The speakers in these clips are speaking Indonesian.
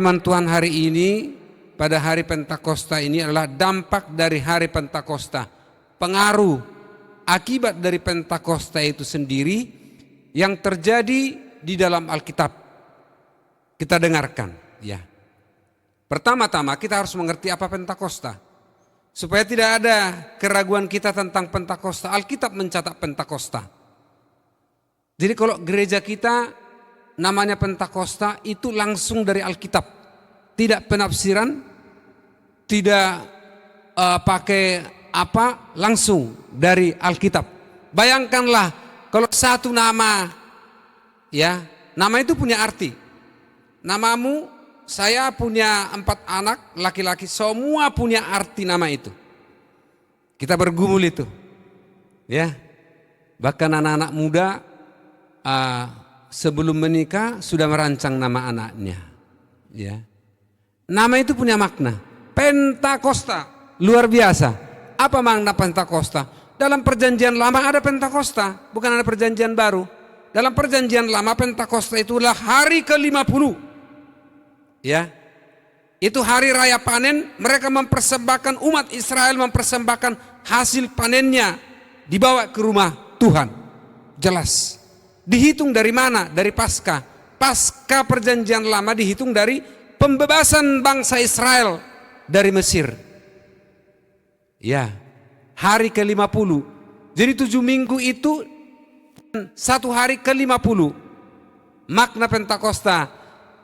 Firman Tuhan hari ini pada hari Pentakosta ini adalah dampak dari hari Pentakosta, pengaruh akibat dari Pentakosta itu sendiri yang terjadi di dalam Alkitab. Kita dengarkan ya. Pertama-tama kita harus mengerti apa Pentakosta. Supaya tidak ada keraguan kita tentang Pentakosta, Alkitab mencatat Pentakosta. Jadi kalau gereja kita namanya Pentakosta itu langsung dari Alkitab, tidak penafsiran, tidak pakai apa, langsung dari Alkitab. Bayangkanlah kalau satu nama, ya, nama itu punya arti. Namamu, saya punya 4 anak laki-laki, semua punya arti nama itu. Kita bergumul itu, ya. Bahkan anak-anak muda sebelum menikah sudah merancang nama anaknya, ya. Nama itu punya makna. Pentakosta, luar biasa. Apa makna Pentakosta? Dalam perjanjian lama ada Pentakosta, bukan ada perjanjian baru. Dalam perjanjian lama Pentakosta itulah hari ke-50. Ya. Itu hari raya panen, mereka mempersembahkan, umat Israel mempersembahkan hasil panennya dibawa ke rumah Tuhan. Jelas. Dihitung dari mana? Dari Paskah. Paskah perjanjian lama dihitung dari pembebasan bangsa Israel dari Mesir. Ya, hari ke-50. Jadi 7 minggu itu 1 hari ke-50. Makna Pentakosta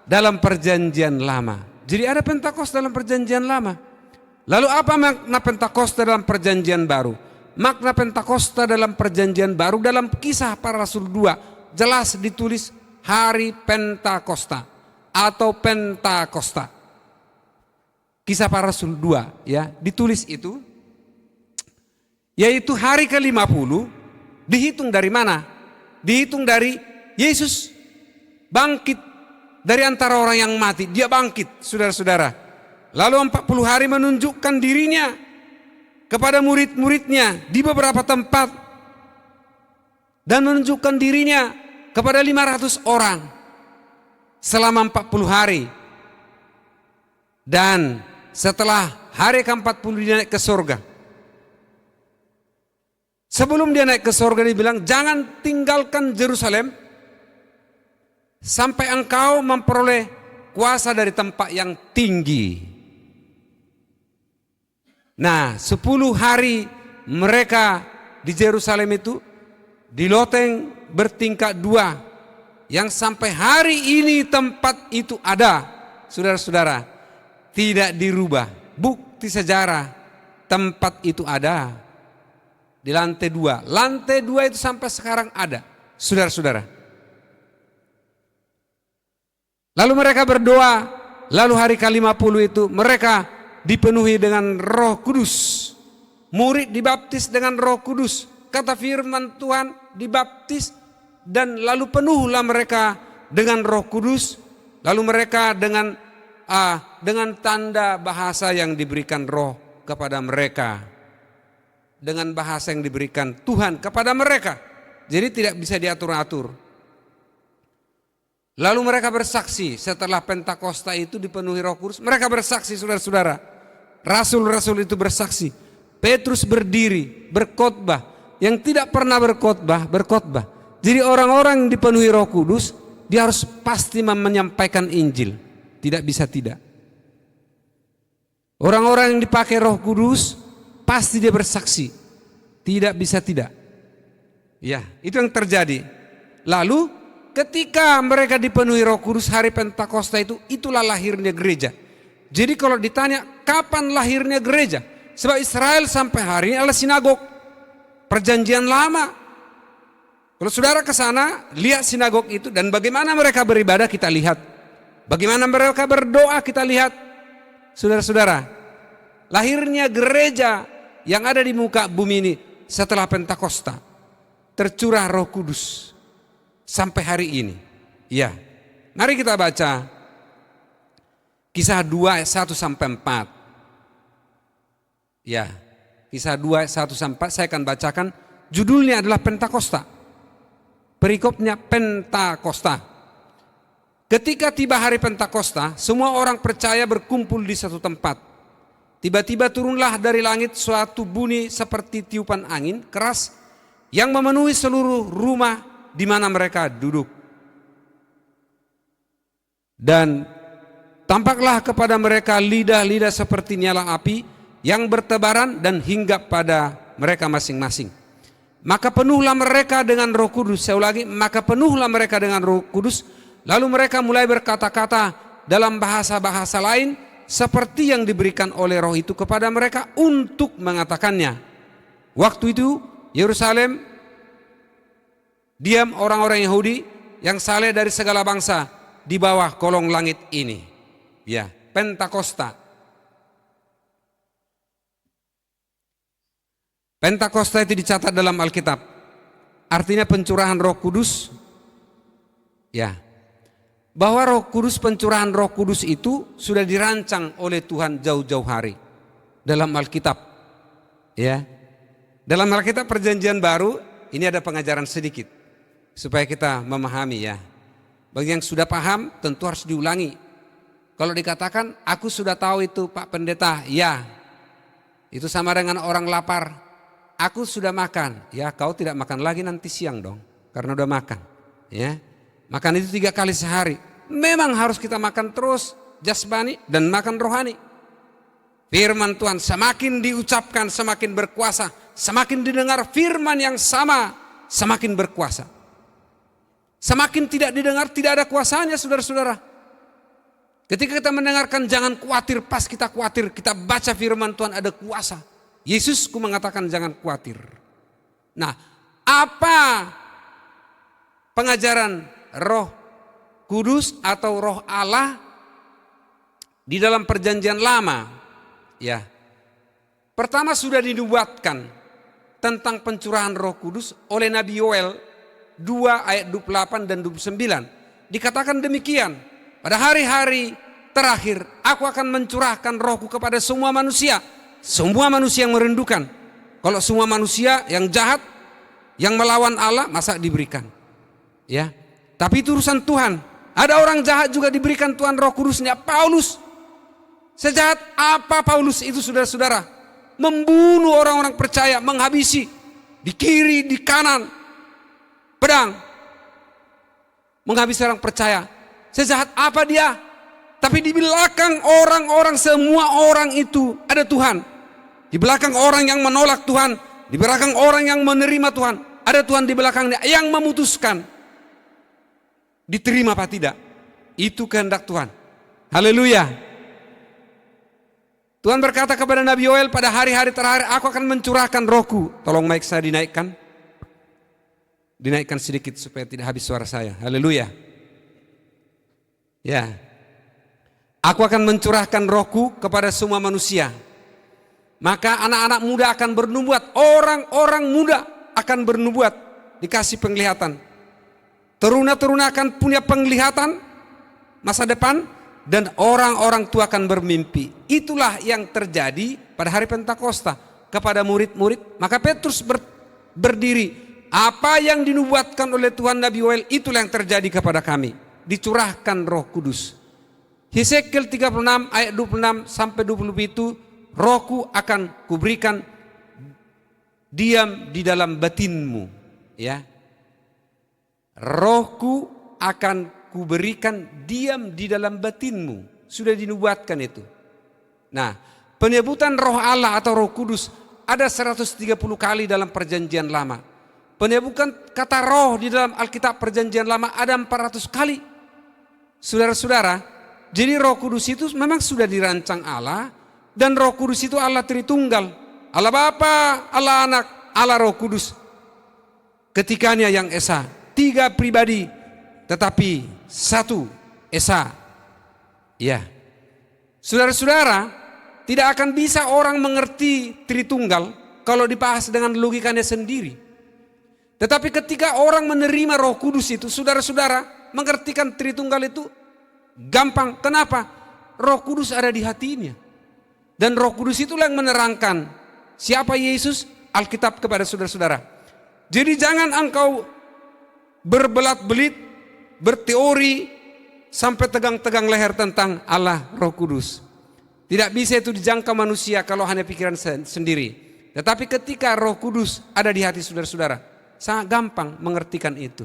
dalam perjanjian lama. Jadi ada Pentakosta dalam perjanjian lama. Lalu apa makna Pentakosta dalam perjanjian baru? Makna Pentakosta dalam perjanjian baru dalam Kisah Para Rasul 2 jelas ditulis hari Pentakosta atau Pentakosta. Kisah Para Rasul 2 ya, ditulis itu, yaitu hari ke-50. Dihitung dari mana? Dihitung dari Yesus bangkit dari antara orang yang mati. Dia bangkit, saudara-saudara. Lalu 40 hari menunjukkan dirinya kepada murid-muridnya di beberapa tempat dan menunjukkan dirinya kepada 500 orang selama 40 hari. Dan setelah hari ke-40 dia naik ke surga. Sebelum dia naik ke surga dia bilang, jangan tinggalkan Yerusalem sampai engkau memperoleh kuasa dari tempat yang tinggi. Nah, 10 hari mereka di Yerusalem itu di loteng bertingkat 2 yang sampai hari ini tempat itu ada, saudara-saudara, tidak dirubah. Bukti sejarah tempat itu ada di lantai 2. Lantai 2 itu sampai sekarang ada, saudara-saudara. Lalu mereka berdoa, lalu hari ke-50 itu mereka dipenuhi dengan Roh Kudus. Murid dibaptis dengan Roh Kudus. Kata firman Tuhan, dibaptis dan lalu penuhlah mereka dengan Roh Kudus. Lalu mereka dengan tanda bahasa yang diberikan Roh kepada mereka. Dengan bahasa yang diberikan Tuhan kepada mereka. Jadi tidak bisa diatur-atur. Lalu mereka bersaksi setelah Pentakosta itu dipenuhi Roh Kudus. Mereka bersaksi, saudara-saudara. Rasul-rasul itu bersaksi. Petrus berdiri, berkhotbah. Yang tidak pernah berkhotbah, berkhotbah. Jadi orang-orang yang dipenuhi Roh Kudus, dia harus pasti menyampaikan Injil. Tidak bisa tidak. Orang-orang yang dipakai Roh Kudus, pasti dia bersaksi. Tidak bisa tidak. Ya, itu yang terjadi. Lalu ketika mereka dipenuhi Roh Kudus hari Pentakosta itu, itulah lahirnya gereja. Jadi kalau ditanya kapan lahirnya gereja? Sebab Israel sampai hari ini adalah sinagog. Perjanjian lama. Kalau saudara ke sana, lihat sinagog itu dan bagaimana mereka beribadah kita lihat. Bagaimana mereka berdoa kita lihat. Saudara-saudara, lahirnya gereja yang ada di muka bumi ini setelah Pentakosta. Tercurah Roh Kudus. Sampai hari ini. Ya. Mari kita baca Kisah 2 ayat 1 sampai 4. Ya. Kisah 2 ayat 1 sampai 4 saya akan bacakan. Judulnya adalah Pentakosta. Perikopnya Pentakosta. Ketika tiba hari Pentakosta, semua orang percaya berkumpul di satu tempat. Tiba-tiba turunlah dari langit suatu bunyi seperti tiupan angin keras yang memenuhi seluruh rumah di mana mereka duduk. Dan tampaklah kepada mereka lidah-lidah seperti nyala api yang bertebaran dan hinggap pada mereka masing-masing. Maka penuhlah mereka dengan Roh Kudus. Saya ulangi, maka penuhlah mereka dengan Roh Kudus. Lalu mereka mulai berkata-kata dalam bahasa-bahasa lain seperti yang diberikan oleh Roh itu kepada mereka untuk mengatakannya. Waktu itu Yerusalem diam orang-orang Yahudi yang saleh dari segala bangsa di bawah kolong langit ini. Ya, Pentakosta. Pentakosta itu dicatat dalam Alkitab. Artinya pencurahan Roh Kudus. Ya. Bahwa Roh Kudus, pencurahan Roh Kudus itu sudah dirancang oleh Tuhan jauh-jauh hari dalam Alkitab. Ya. Dalam Alkitab Perjanjian Baru ini ada pengajaran sedikit supaya kita memahami ya. Bagi yang sudah paham tentu harus diulangi. Kalau dikatakan aku sudah tahu itu Pak Pendeta, ya. Itu sama dengan orang lapar. Aku sudah makan. Ya, kau tidak makan lagi nanti siang dong karena udah makan. Ya. Makan itu 3 kali sehari. Memang harus kita makan terus jasmani dan makan rohani. Firman Tuhan semakin diucapkan semakin berkuasa. Semakin didengar firman yang sama semakin berkuasa. Semakin tidak didengar tidak ada kuasanya saudara-saudara. Ketika kita mendengarkan jangan khawatir, pas kita khawatir kita baca firman Tuhan ada kuasa. Yesusku mengatakan jangan khawatir. Nah, apa pengajaran Roh Kudus atau Roh Allah di dalam Perjanjian Lama? Ya. Pertama sudah dinubuatkan tentang pencurahan Roh Kudus oleh Nabi Yoel 2 ayat 28 dan 29. Dikatakan demikian, pada hari-hari terakhir aku akan mencurahkan rohku kepada semua manusia. Semua manusia yang merindukan. Kalau semua manusia yang jahat, yang melawan Allah, masa diberikan? Ya. Tapi itu urusan Tuhan. Ada orang jahat juga diberikan Tuhan Roh Kudusnya. Paulus. Sejahat apa Paulus itu saudara-saudara? Membunuh orang-orang percaya, menghabisi. Di kiri, di kanan. Pedang. Menghabisi orang percaya. Sejahat apa dia? Tapi di belakang orang-orang, semua orang itu ada Tuhan. Di belakang orang yang menolak Tuhan. Di belakang orang yang menerima Tuhan. Ada Tuhan di belakangnya yang memutuskan. Diterima apa tidak? Itu kehendak Tuhan. Haleluya. Tuhan berkata kepada Nabi Yoel, pada hari-hari terakhir aku akan mencurahkan rohku. Tolong mic saya dinaikkan. Dinaikkan sedikit supaya tidak habis suara saya. Haleluya. Ya. Aku akan mencurahkan rohku kepada semua manusia. Maka anak-anak muda akan bernubuat. Orang-orang muda akan bernubuat. Dikasih penglihatan. Teruna-teruna akan punya penglihatan masa depan. Dan orang-orang tua akan bermimpi. Itulah yang terjadi pada hari Pentakosta kepada murid-murid. Maka Petrus berdiri. Apa yang dinubuatkan oleh Tuhan Nabi Yoel, itulah yang terjadi kepada kami. Dicurahkan Roh Kudus. Hesekiel 36 ayat 26 sampai 27 itu, rohku akan kuberikan diam di dalam batinmu. Ya. Rohku akan kuberikan diam di dalam batinmu. Sudah dinubuatkan itu. Nah, penyebutan Roh Allah atau Roh Kudus ada 130 kali dalam Perjanjian Lama. Penyebutan kata roh di dalam Alkitab Perjanjian Lama ada 400 kali. Saudara-saudara, jadi Roh Kudus itu memang sudah dirancang Allah. Dan Roh Kudus itu Allah Tritunggal. Allah Bapa, Allah Anak, Allah Roh Kudus. Ketikanya yang esa. 3 pribadi tetapi 1 esa. Ya. Saudara-saudara, tidak akan bisa orang mengerti Tritunggal kalau dibahas dengan logikanya sendiri. Tetapi ketika orang menerima Roh Kudus itu, saudara-saudara, mengertikan Tritunggal itu gampang. Kenapa? Roh Kudus ada di hatinya. Dan Roh Kudus itulah yang menerangkan siapa Yesus, Alkitab kepada saudara-saudara. Jadi jangan engkau berbelat-belit, berteori, sampai tegang-tegang leher tentang Allah Roh Kudus. Tidak bisa itu dijangka manusia kalau hanya pikiran sendiri. Tetapi ketika Roh Kudus ada di hati saudara-saudara, sangat gampang mengertikan itu.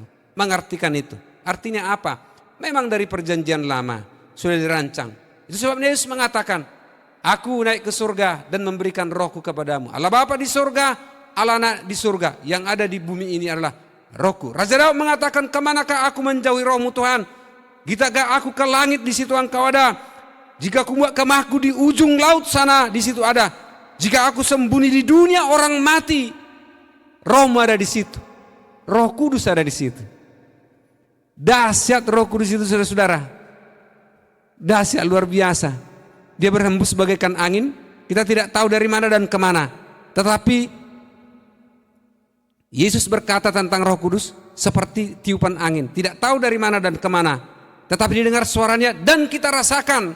Artinya apa? Memang dari perjanjian lama sudah dirancang. Itu sebabnya Yesus mengatakan, aku naik ke surga dan memberikan rohku kepadamu. Allah Bapa di surga, Allah Anak di surga. Yang ada di bumi ini adalah rohku. Raja Daud mengatakan, kemanakah aku menjauhi rohmu Tuhan? Jika aku ke langit, di situ engkau ada. Jika aku buat kemahku di ujung laut sana, di situ ada. Jika aku sembunyi di dunia orang mati, rohmu ada di situ. Roh Kudus ada di situ. Dahsyat Roh Kudus itu saudara-saudara. Dahsyat luar biasa. Dia berhembus bagaikan angin. Kita tidak tahu dari mana dan kemana. Tetapi Yesus berkata tentang Roh Kudus seperti tiupan angin. Tidak tahu dari mana dan kemana. Tetapi didengar suaranya dan kita rasakan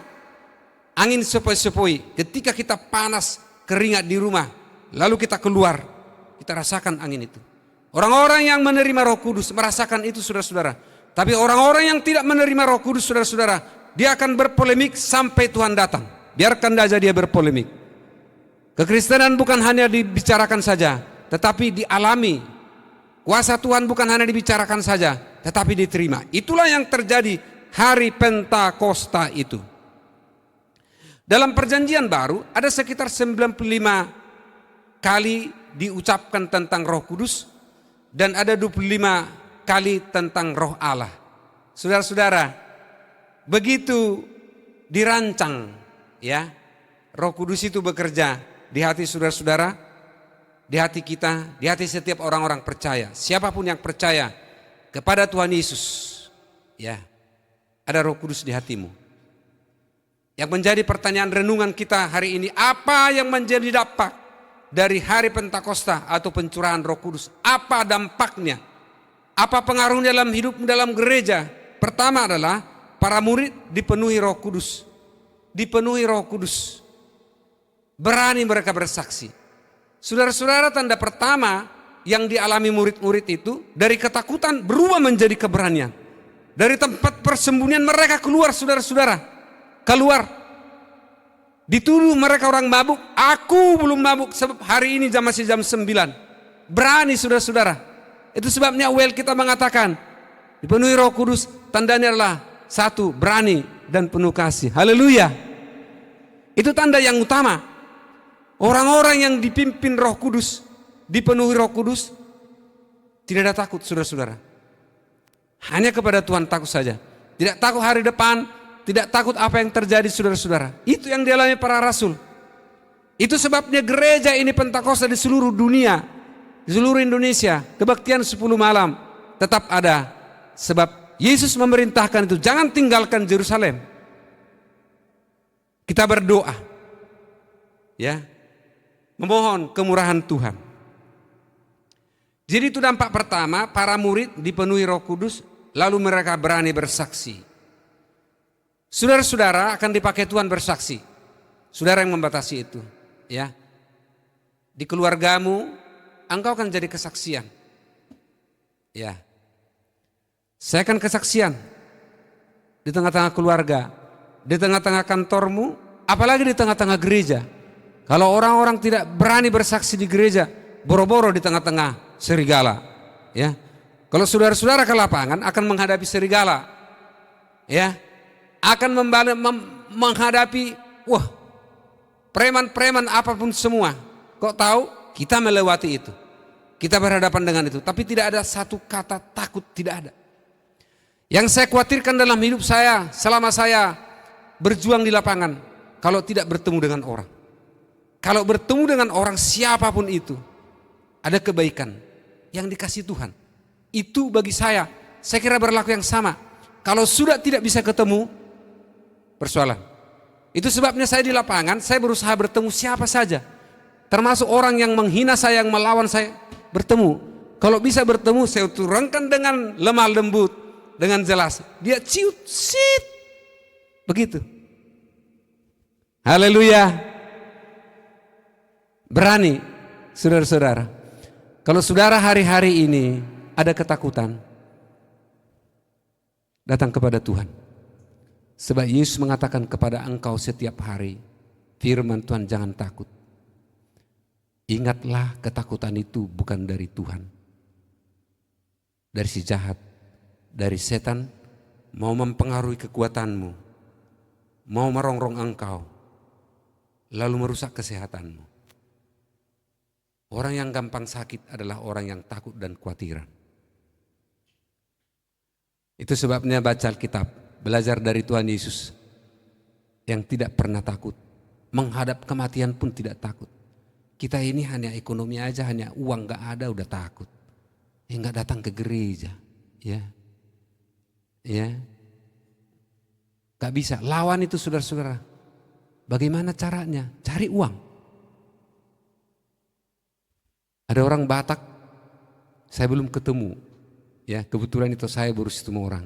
angin sepoi-sepoi. Ketika kita panas, keringat di rumah, lalu kita keluar, kita rasakan angin itu. Orang-orang yang menerima Roh Kudus merasakan itu saudara-saudara. Tapi orang-orang yang tidak menerima Roh Kudus saudara-saudara, dia akan berpolemik sampai Tuhan datang. Biarkan saja dia berpolemik. Kekristenan bukan hanya dibicarakan saja, tetapi dialami. Kuasa Tuhan bukan hanya dibicarakan saja, tetapi diterima. Itulah yang terjadi hari Pentakosta itu. Dalam perjanjian baru ada sekitar 95 kali diucapkan tentang Roh Kudus dan ada 25 kali tentang Roh Allah. Saudara-saudara, begitu dirancang ya, Roh Kudus itu bekerja di hati saudara-saudara, di hati kita, di hati setiap orang-orang percaya. Siapapun yang percaya kepada Tuhan Yesus, ya, ada Roh Kudus di hatimu. Yang menjadi pertanyaan renungan kita hari ini, apa yang menjadi dampak dari hari Pentakosta atau pencurahan Roh Kudus? Apa dampaknya? Apa pengaruhnya dalam hidup dalam gereja? Pertama adalah para murid dipenuhi Roh Kudus. Dipenuhi Roh Kudus. Berani mereka bersaksi. Saudara-saudara, tanda pertama yang dialami murid-murid itu dari ketakutan berubah menjadi keberanian. Dari tempat persembunyian mereka keluar saudara-saudara. Keluar. Dituduh mereka orang mabuk. Aku belum mabuk sebab hari ini masih jam 9. Berani saudara-saudara. Itu sebabnya kita mengatakan dipenuhi Roh Kudus, tandanya adalah satu, berani dan penuh kasih. Haleluya. Itu tanda yang utama. Orang-orang yang dipimpin Roh Kudus, dipenuhi Roh Kudus, tidak ada takut saudara-saudara. Hanya kepada Tuhan takut saja. Tidak takut hari depan, tidak takut apa yang terjadi saudara-saudara. Itu yang dialami para rasul. Itu sebabnya gereja ini Pentakosta di seluruh dunia, di seluruh Indonesia, kebaktian 10 malam tetap ada. Sebab Yesus memerintahkan itu, jangan tinggalkan Yerusalem. Kita berdoa, ya, memohon kemurahan Tuhan. Jadi itu dampak pertama, para murid dipenuhi Roh Kudus, lalu mereka berani bersaksi. Saudara-saudara akan dipakai Tuhan bersaksi. Saudara yang membatasi itu, ya. Di keluargamu, engkau akan jadi kesaksian. Ya. Saya akan kesaksian di tengah-tengah keluarga, di tengah-tengah kantormu, apalagi di tengah-tengah gereja. Kalau orang-orang tidak berani bersaksi di gereja, boro-boro di tengah-tengah serigala, ya. Kalau saudara-saudara ke lapangan akan menghadapi serigala, ya, akan menghadapi preman-preman apapun semua. Kok tahu? Kita melewati itu. Kita berhadapan dengan itu, tapi tidak ada satu kata takut, tidak ada. Yang saya khawatirkan dalam hidup saya selama saya berjuang di lapangan, kalau tidak bertemu dengan orang. Kalau bertemu dengan orang siapapun itu, ada kebaikan yang dikasih Tuhan. Itu bagi saya kira berlaku yang sama. Kalau sudah tidak bisa ketemu, persoalan. Itu sebabnya saya di lapangan, saya berusaha bertemu siapa saja. Termasuk orang yang menghina saya, yang melawan saya, bertemu. Kalau bisa bertemu, saya turunkan dengan lemah lembut, dengan jelas. Dia ciut, sit. Begitu. Haleluya. Berani, saudara-saudara. Kalau saudara hari-hari ini ada ketakutan, datang kepada Tuhan. Sebab Yesus mengatakan kepada engkau setiap hari, firman Tuhan, jangan takut. Ingatlah, ketakutan itu bukan dari Tuhan, dari si jahat, dari setan, mau mempengaruhi kekuatanmu, mau merongrong engkau, lalu merusak kesehatanmu. Orang yang gampang sakit adalah orang yang takut dan khawatiran. Itu sebabnya baca Alkitab, belajar dari Tuhan Yesus yang tidak pernah takut, menghadap kematian pun tidak takut. Kita ini hanya ekonomi aja, hanya uang gak ada udah takut. Nggak datang ke gereja, ya, gak bisa. Lawan itu saudara-saudara. Bagaimana caranya? Cari uang. Ada orang Batak, saya belum ketemu, ya, kebetulan itu saya baru ketemu orang.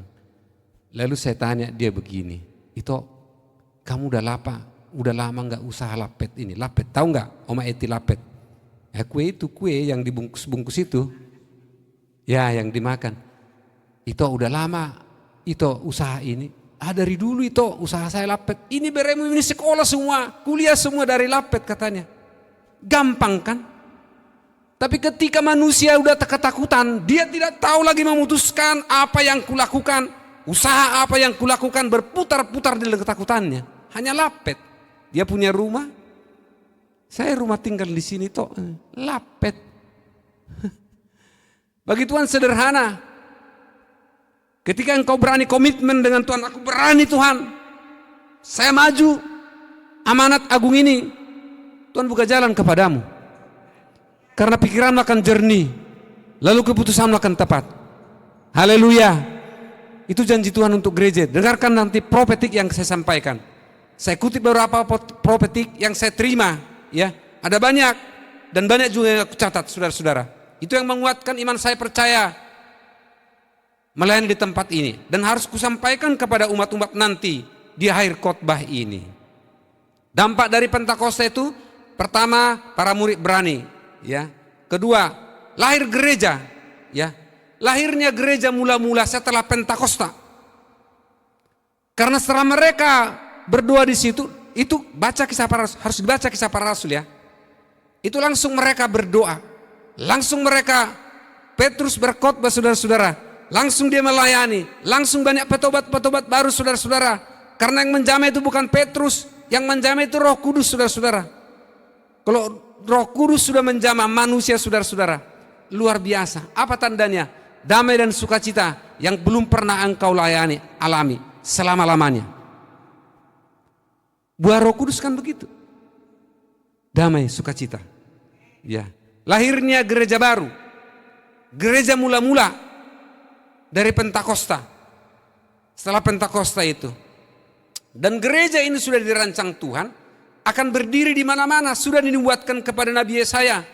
Lalu saya tanya dia begini, itu kamu udah lama nggak usaha lapet ini? Lapet, tahu nggak? Oma Eti lapet. Ya, kue yang dibungkus-bungkus itu, ya, yang dimakan. Itu udah lama, itu usaha ini. Dari dulu itu usaha saya lapet. Ini beremu ini sekolah semua, kuliah semua dari lapet katanya. Gampang kan? Tapi ketika manusia udah ketakutan, dia tidak tahu lagi memutuskan apa yang kulakukan. Usaha apa yang kulakukan berputar-putar di ketakutannya. Hanya lapet. Dia punya rumah. Saya rumah tinggal di sini toh, lapet. Bagi Tuhan sederhana. Ketika engkau berani komitmen dengan Tuhan, aku berani Tuhan, saya maju amanat agung ini, Tuhan buka jalan kepadamu. Karena pikiranmu akan jernih, lalu keputusanmu akan tepat. Haleluya. Itu janji Tuhan untuk gereja. Dengarkan nanti profetik yang saya sampaikan. Saya kutip beberapa profetik yang saya terima, ya. Ada banyak dan banyak juga yang aku catat, saudara-saudara. Itu yang menguatkan iman saya percaya melayani di tempat ini, dan harus kusampaikan kepada umat-umat nanti di akhir khotbah ini. Dampak dari Pentakosta itu, pertama, para murid berani, ya. Kedua, lahir gereja, ya. Lahirnya gereja mula-mula setelah Pentakosta. Karena setelah mereka berdoa di situ, itu baca Kisah Para Rasul, harus dibaca Kisah Para Rasul, ya. Itu langsung mereka berdoa, langsung mereka Petrus berkhotbah, saudara-saudara, langsung dia melayani, langsung banyak petobat-petobat baru, saudara-saudara. Karena yang menjamah itu bukan Petrus, yang menjamah itu Roh Kudus, saudara-saudara. Kalau Roh Kudus sudah menjamah manusia, saudara-saudara, luar biasa. Apa tandanya? Damai dan sukacita yang belum pernah engkau alami selama-lamanya. Buah Roh Kudus kan begitu. Damai, sukacita. Ya. Lahirnya gereja baru. Gereja mula-mula dari Pentakosta. Setelah Pentakosta itu. Dan gereja ini sudah dirancang Tuhan akan berdiri di mana-mana, sudah dinubuatkan kepada Nabi Yesaya.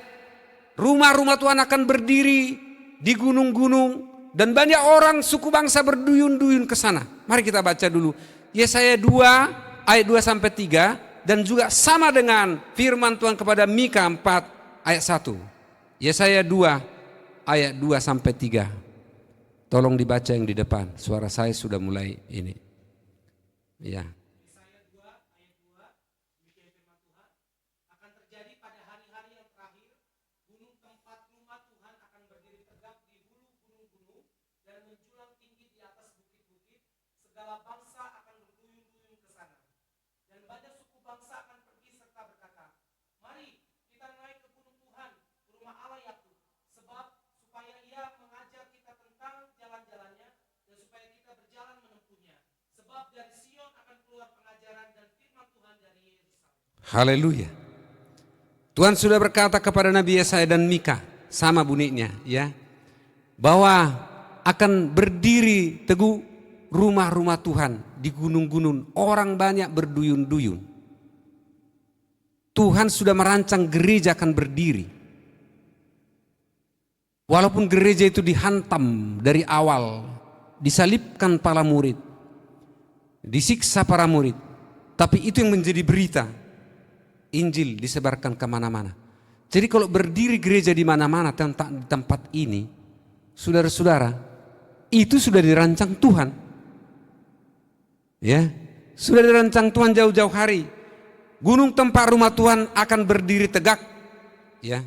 Rumah-rumah Tuhan akan berdiri di gunung-gunung dan banyak orang suku bangsa berduyun-duyun ke sana. Mari kita baca dulu Yesaya 2 ayat 2 sampai 3 dan juga sama dengan firman Tuhan kepada Mika 4 ayat 1. Yesaya 2 ayat 2 sampai 3. Tolong dibaca yang di depan. Suara saya sudah mulai ini. Ya. Haleluya. Tuhan sudah berkata kepada Nabi Yesaya dan Mika, sama bunyinya, ya, bahwa akan berdiri teguh rumah-rumah Tuhan di gunung-gunung, orang banyak berduyun-duyun. Tuhan sudah merancang gereja akan berdiri. Walaupun gereja itu dihantam dari awal, disalibkan para murid, disiksa para murid, tapi itu yang menjadi berita. Injil disebarkan kemana-mana. Jadi kalau berdiri gereja di mana-mana di tempat ini, saudara-saudara, itu sudah dirancang Tuhan. Ya, sudah dirancang Tuhan jauh-jauh hari. Gunung tempat rumah Tuhan akan berdiri tegak. Ya.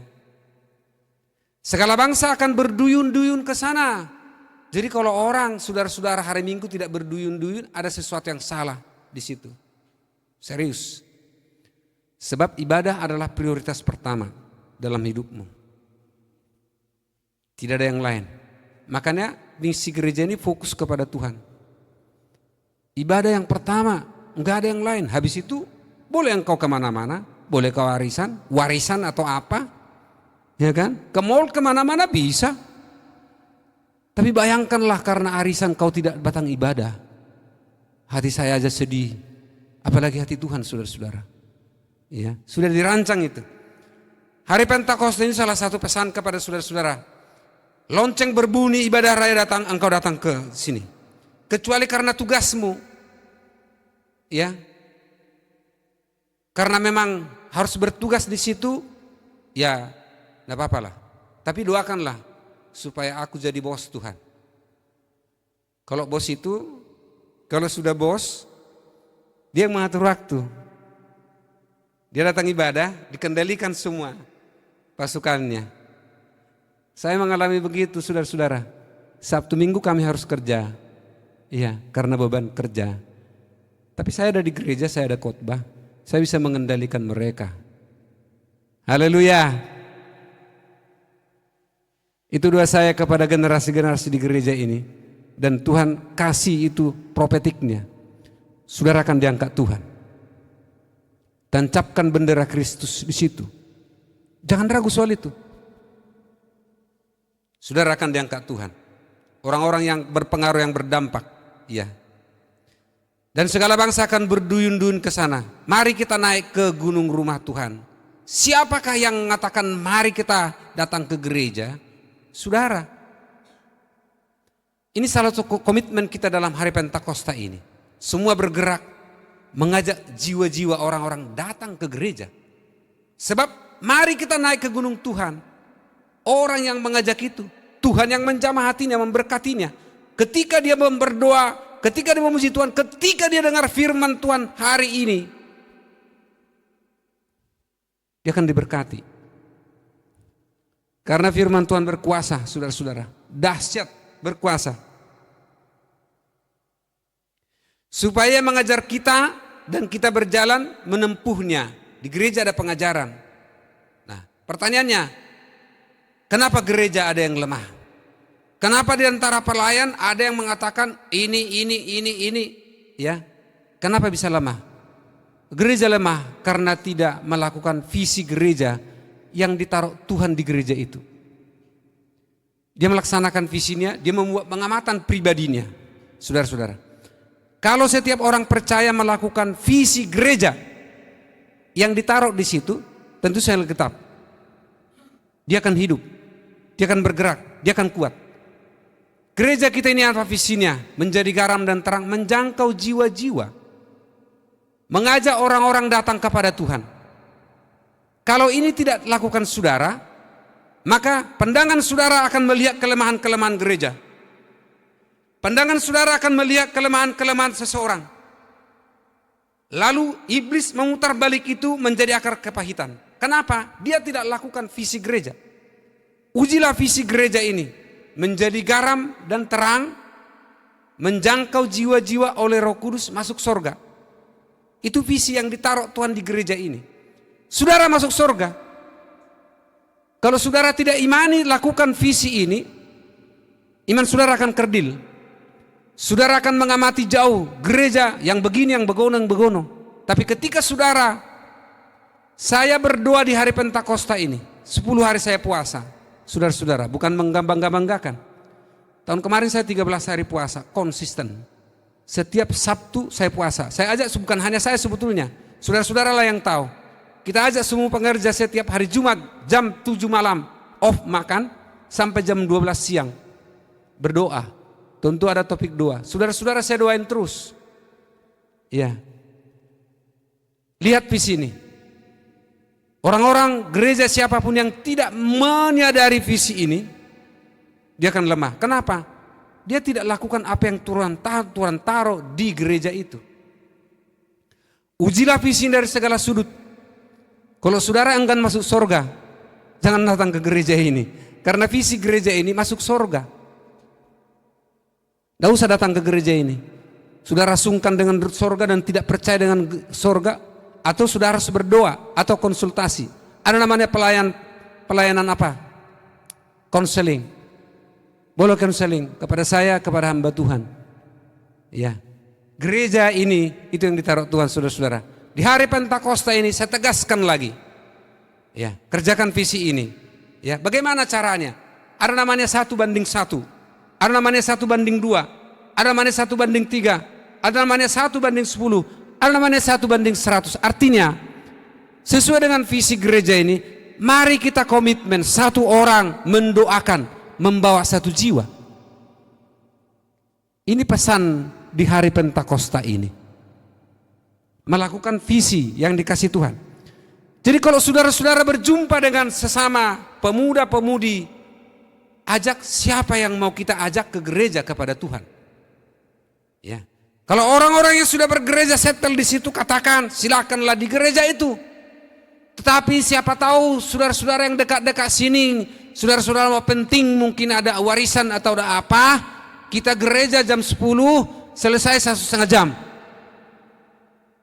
Segala bangsa akan berduyun-duyun ke sana. Jadi kalau orang, saudara-saudara, hari Minggu tidak berduyun-duyun, ada sesuatu yang salah di situ. Serius. Sebab ibadah adalah prioritas pertama dalam hidupmu. Tidak ada yang lain. Makanya misi gereja ini fokus kepada Tuhan. Ibadah yang pertama, enggak ada yang lain. Habis itu boleh engkau kemana-mana, boleh kau warisan atau apa, ya kan? Ke mall kemana-mana bisa. Tapi bayangkanlah karena arisan kau tidak datang ibadah. Hati saya aja sedih. Apalagi hati Tuhan, saudara-saudara. Ya, sudah dirancang itu. Hari Pentakosta ini salah satu pesan kepada saudara-saudara. Lonceng berbunyi, ibadah raya datang, engkau datang ke sini. Kecuali karena tugasmu. Ya. Karena memang harus bertugas di situ, ya enggak apa-apa lah. Tapi doakanlah supaya aku jadi bos Tuhan. Kalau bos itu, kalau sudah bos, dia mengatur waktu. Dia datang ibadah, dikendalikan semua pasukannya. Saya mengalami begitu, saudara-saudara. Sabtu Minggu kami harus kerja. Iya, karena beban kerja. Tapi saya ada di gereja, saya ada khotbah. Saya bisa mengendalikan mereka. Haleluya. Itu doa saya kepada generasi-generasi di gereja ini. Dan Tuhan kasih itu profetiknya. Saudara akan diangkat Tuhan. Tancapkan bendera Kristus di situ. Jangan ragu soal itu. Saudara akan diangkat Tuhan. Orang-orang yang berpengaruh, yang berdampak. Ya. Dan segala bangsa akan berduyun-duyun ke sana. Mari kita naik ke gunung rumah Tuhan. Siapakah yang mengatakan mari kita datang ke gereja? Saudara. Ini salah satu komitmen kita dalam hari Pentakosta ini. Semua bergerak mengajak jiwa-jiwa orang-orang datang ke gereja. Sebab mari kita naik ke gunung Tuhan. Orang yang mengajak itu, Tuhan yang menjamah hatinya, memberkatinya. Ketika dia berdoa, ketika dia memuji Tuhan, ketika dia dengar firman Tuhan hari ini, dia akan diberkati. Karena firman Tuhan berkuasa, saudara-saudara. Dahsyat, berkuasa. Supaya mengajar kita dan kita berjalan menempuhnya. Di gereja ada pengajaran. Nah, pertanyaannya, kenapa gereja ada yang lemah? Kenapa di antara pelayan ada yang mengatakan ini, ya? Kenapa bisa lemah? Gereja lemah karena tidak melakukan visi gereja yang ditaruh Tuhan di gereja itu. Dia melaksanakan visinya, dia membuat pengamatan pribadinya. Saudara-saudara, kalau setiap orang percaya melakukan visi gereja yang ditaruh di situ, tentu saya Alkitab. Dia akan hidup. Dia akan bergerak, dia akan kuat. Gereja kita ini apa visinya? Menjadi garam dan terang, menjangkau jiwa-jiwa. Mengajak orang-orang datang kepada Tuhan. Kalau ini tidak dilakukan saudara, maka pandangan saudara akan melihat kelemahan-kelemahan gereja. Pandangan saudara akan melihat kelemahan-kelemahan seseorang. Lalu iblis memutar balik itu menjadi akar kepahitan. Kenapa? Dia tidak lakukan visi gereja. Ujilah visi gereja ini, menjadi garam dan terang, menjangkau jiwa-jiwa oleh Roh Kudus masuk sorga. Itu visi yang ditaruh Tuhan di gereja ini. Saudara masuk sorga. Kalau saudara tidak imani lakukan visi ini, iman saudara akan kerdil. Saudara akan mengamati jauh gereja yang begini, yang begono. Tapi ketika saudara, saya berdoa di hari Pentakosta ini, 10 hari saya puasa. Saudara-saudara, bukan menggambang-gambangkan. Tahun kemarin saya 13 hari puasa, konsisten. Setiap Sabtu saya puasa. Saya ajak, bukan hanya saya sebetulnya, saudara-saudara lah yang tahu. Kita ajak semua pengerja setiap hari Jumat jam 7 malam off makan sampai jam 12 siang. Berdoa. Tentu ada topik doa. Saudara-saudara saya doain terus. Ya. Lihat visi ini. Orang-orang gereja siapapun yang tidak menyadari visi ini, dia akan lemah. Kenapa? dia tidak lakukan apa yang Tuhan taruh di gereja itu. Ujilah visi dari segala sudut. Kalau saudara enggan masuk sorga, jangan datang ke gereja ini. Karena visi gereja ini masuk sorga. Tidak usah datang ke gereja ini. Saudara sungkan dengan sorga dan tidak percaya dengan sorga, atau saudara harus berdoa atau konsultasi. Ada namanya pelayanan apa? Konseling. Boleh konseling kepada saya, kepada hamba Tuhan. Ya. Gereja ini itu yang ditaruh Tuhan, saudara-saudara. Di hari Pentakosta ini saya tegaskan lagi. Ya, kerjakan visi ini. Ya, bagaimana caranya? Ada namanya 1:1. Ada namanya 1:2. Ada namanya 1:3. Ada namanya 1:10. Ada namanya 1:100. Artinya, sesuai dengan visi gereja ini, mari kita komitmen satu orang mendoakan, membawa satu jiwa. Ini pesan di hari Pentakosta ini. Melakukan visi yang dikasih Tuhan. Jadi kalau saudara-saudara berjumpa dengan sesama pemuda-pemudi, ajak siapa yang mau kita ajak ke gereja kepada Tuhan. Ya. Kalau orang-orang yang sudah bergereja settle di situ, katakan silakanlah di gereja itu. Tetapi siapa tahu saudara-saudara yang dekat-dekat sini, saudara-saudara mau penting, mungkin ada warisan atau ada apa, kita gereja jam 10, selesai 1,5 jam.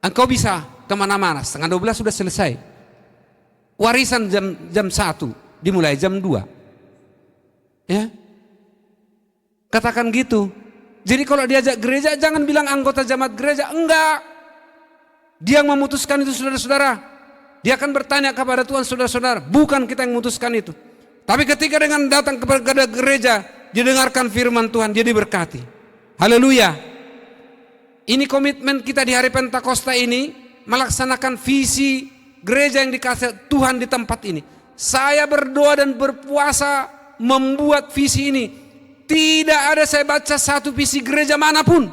Engkau bisa kemana-mana, 11:30 sudah selesai. Warisan jam 1, dimulai jam 2. Ya, katakan gitu. Jadi kalau diajak gereja, jangan bilang anggota jemaat gereja, enggak. Dia yang memutuskan itu, saudara-saudara. Dia akan bertanya kepada Tuhan, saudara-saudara. Bukan kita yang memutuskan itu. Tapi ketika dengan datang kepada gereja, didengarkan firman Tuhan, dia diberkati. Haleluya. Ini komitmen kita di hari Pentakosta ini, melaksanakan visi gereja yang dikasih Tuhan di tempat ini. Saya berdoa dan berpuasa membuat visi ini. Tidak ada saya baca satu visi gereja manapun.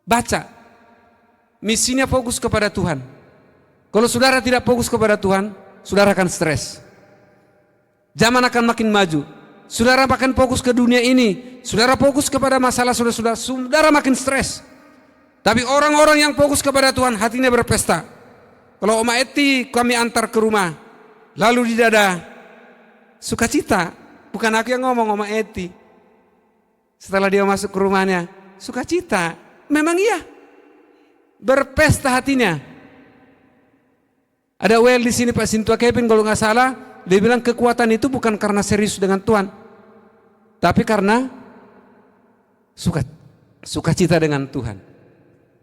Baca. Misinya fokus kepada Tuhan. Kalau saudara tidak fokus kepada Tuhan, saudara akan stres. Zaman akan makin maju. Saudara makin fokus ke dunia ini, saudara fokus kepada masalah saudara makin stres. Tapi orang-orang yang fokus kepada Tuhan, hatinya berpesta. Kalau Oma Eti kami antar ke rumah, lalu di dada sukacita. Bukan aku yang ngomong, Oma Eti. Setelah dia masuk ke rumahnya, sukacita. Memang iya, berpesta hatinya. Ada well di sini Pak Sintua Kevin kalau nggak salah, dia bilang kekuatan itu bukan karena serius dengan Tuhan, tapi karena sukacita dengan Tuhan.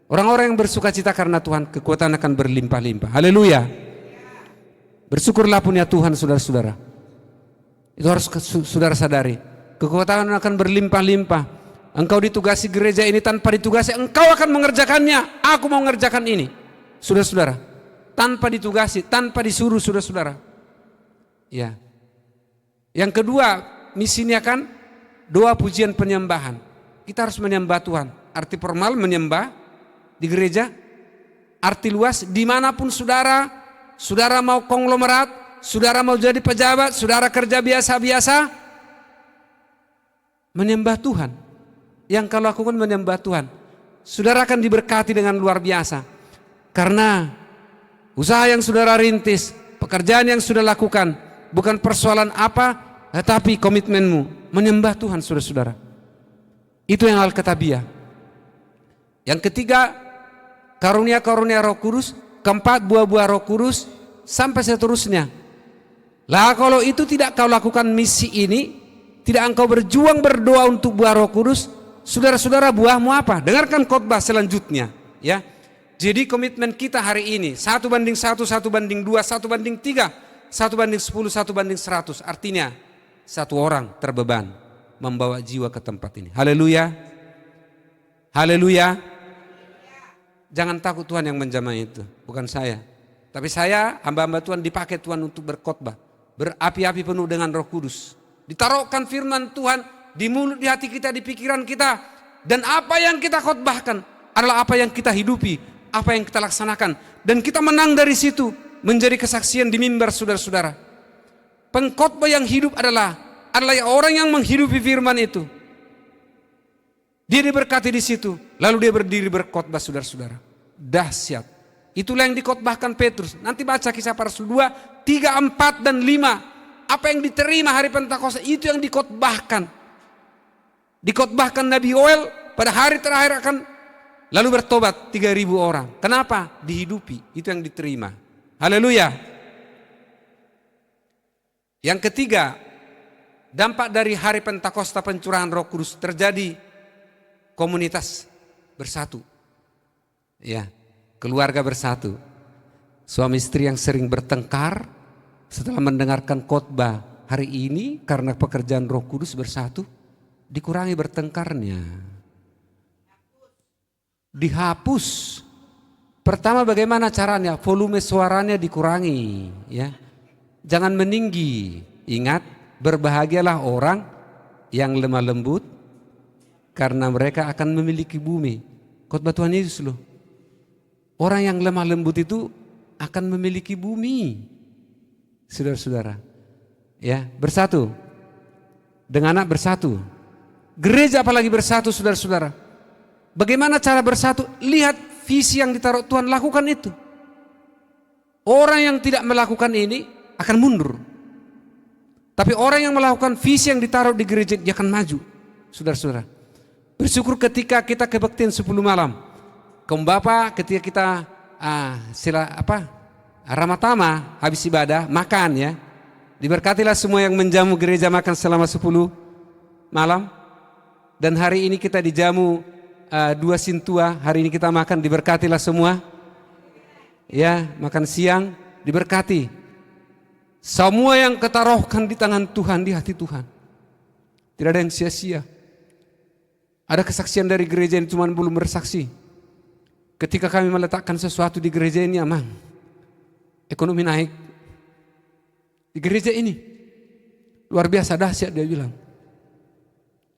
Orang-orang yang bersukacita karena Tuhan, kekuatan akan berlimpah-limpah. Haleluya. Bersyukurlah punya Tuhan, saudara-saudara. Itu harus saudara sadari. Kekuatan akan berlimpah-limpah. Engkau ditugasi gereja ini, tanpa ditugasi engkau akan mengerjakannya. Aku mau mengerjakan ini, saudara-saudara. Tanpa ditugasi, tanpa disuruh, saudara-saudara. Ya. Yang kedua, misinya kan doa pujian penyembahan. Kita harus menyembah Tuhan. Arti formal menyembah di gereja. Arti luas dimanapun saudara mau konglomerat, saudara mau jadi pejabat, saudara kerja biasa-biasa, menyembah Tuhan. Yang kau lakukan menyembah Tuhan, saudara akan diberkati dengan luar biasa. Karena usaha yang saudara rintis, pekerjaan yang sudah lakukan, bukan persoalan apa, tetapi komitmenmu menyembah Tuhan, saudara-saudara. Itu yang Alkitabiah. Yang ketiga, karunia-karunia Roh Kudus. Keempat, buah-buah Roh Kudus, sampai seterusnya. Lah kalau itu tidak kau lakukan misi ini, tidak engkau berjuang berdoa untuk buah Roh Kudus, saudara-saudara, buahmu apa? Dengarkan khotbah selanjutnya, ya. Jadi komitmen kita hari ini 1:1, 1:2, 1:3, 1:10, 1:100. Artinya satu orang terbeban membawa jiwa ke tempat ini. Haleluya. Haleluya. Jangan takut, Tuhan yang menjamah itu, bukan saya. Tapi saya, hamba-hamba Tuhan, dipakai Tuhan untuk berkhotbah, berapi-api penuh dengan Roh Kudus. Ditaruhkan firman Tuhan di mulut, di hati kita, di pikiran kita. Dan apa yang kita khotbahkan adalah apa yang kita hidupi, apa yang kita laksanakan, dan kita menang dari situ menjadi kesaksian di mimbar, saudara-saudara. Pengkhotbah yang hidup adalah orang yang menghidupi firman itu. Dia diberkati di situ, lalu dia berdiri berkhotbah, saudara-saudara. Dahsyat. Itulah yang dikhotbahkan Petrus. Nanti baca Kisah Para Rasul 2, 3, 4, dan 5. Apa yang diterima hari Pentakosta itu yang dikhotbahkan. Dikhotbahkan Nabi Yoel pada hari terakhir akan lalu bertobat 3.000 orang. Kenapa? Dihidupi. Itu yang diterima. Haleluya. Yang ketiga, dampak dari hari Pentakosta pencurahan Roh Kudus terjadi komunitas bersatu. Ya, keluarga bersatu. Suami istri yang sering bertengkar setelah mendengarkan khotbah hari ini karena pekerjaan Roh Kudus bersatu, dikurangi bertengkarnya. Dihapus. Pertama bagaimana caranya? Volume suaranya dikurangi, ya. Jangan meninggi. Ingat, berbahagialah orang yang lemah lembut karena mereka akan memiliki bumi. Khotbah Tuhan Yesus loh. Orang yang lemah lembut itu akan memiliki bumi. Saudara-saudara, ya, bersatu. Dengan anak bersatu. Gereja apalagi bersatu, saudara-saudara. Bagaimana cara bersatu? Lihat visi yang ditaruh Tuhan, lakukan itu. Orang yang tidak melakukan ini akan mundur. Tapi orang yang melakukan visi yang ditaruh di gereja, dia akan maju. Saudara-saudara, bersyukur ketika kita kebaktian 10 malam. Kaum Bapak ketika kita Ramatama habis ibadah makan, ya. Diberkatilah semua yang menjamu gereja makan selama 10 malam. Dan hari ini kita dijamu 2 sintua, hari ini kita makan, diberkatilah semua. Ya, makan siang diberkati. Semua yang ketaruhkan di tangan Tuhan, di hati Tuhan. Tidak ada yang sia-sia. Ada kesaksian dari gereja ini, cuma belum bersaksi. Ketika kami meletakkan sesuatu di gereja ini, aman, ekonomi naik. Di gereja ini luar biasa dahsyat, dia bilang.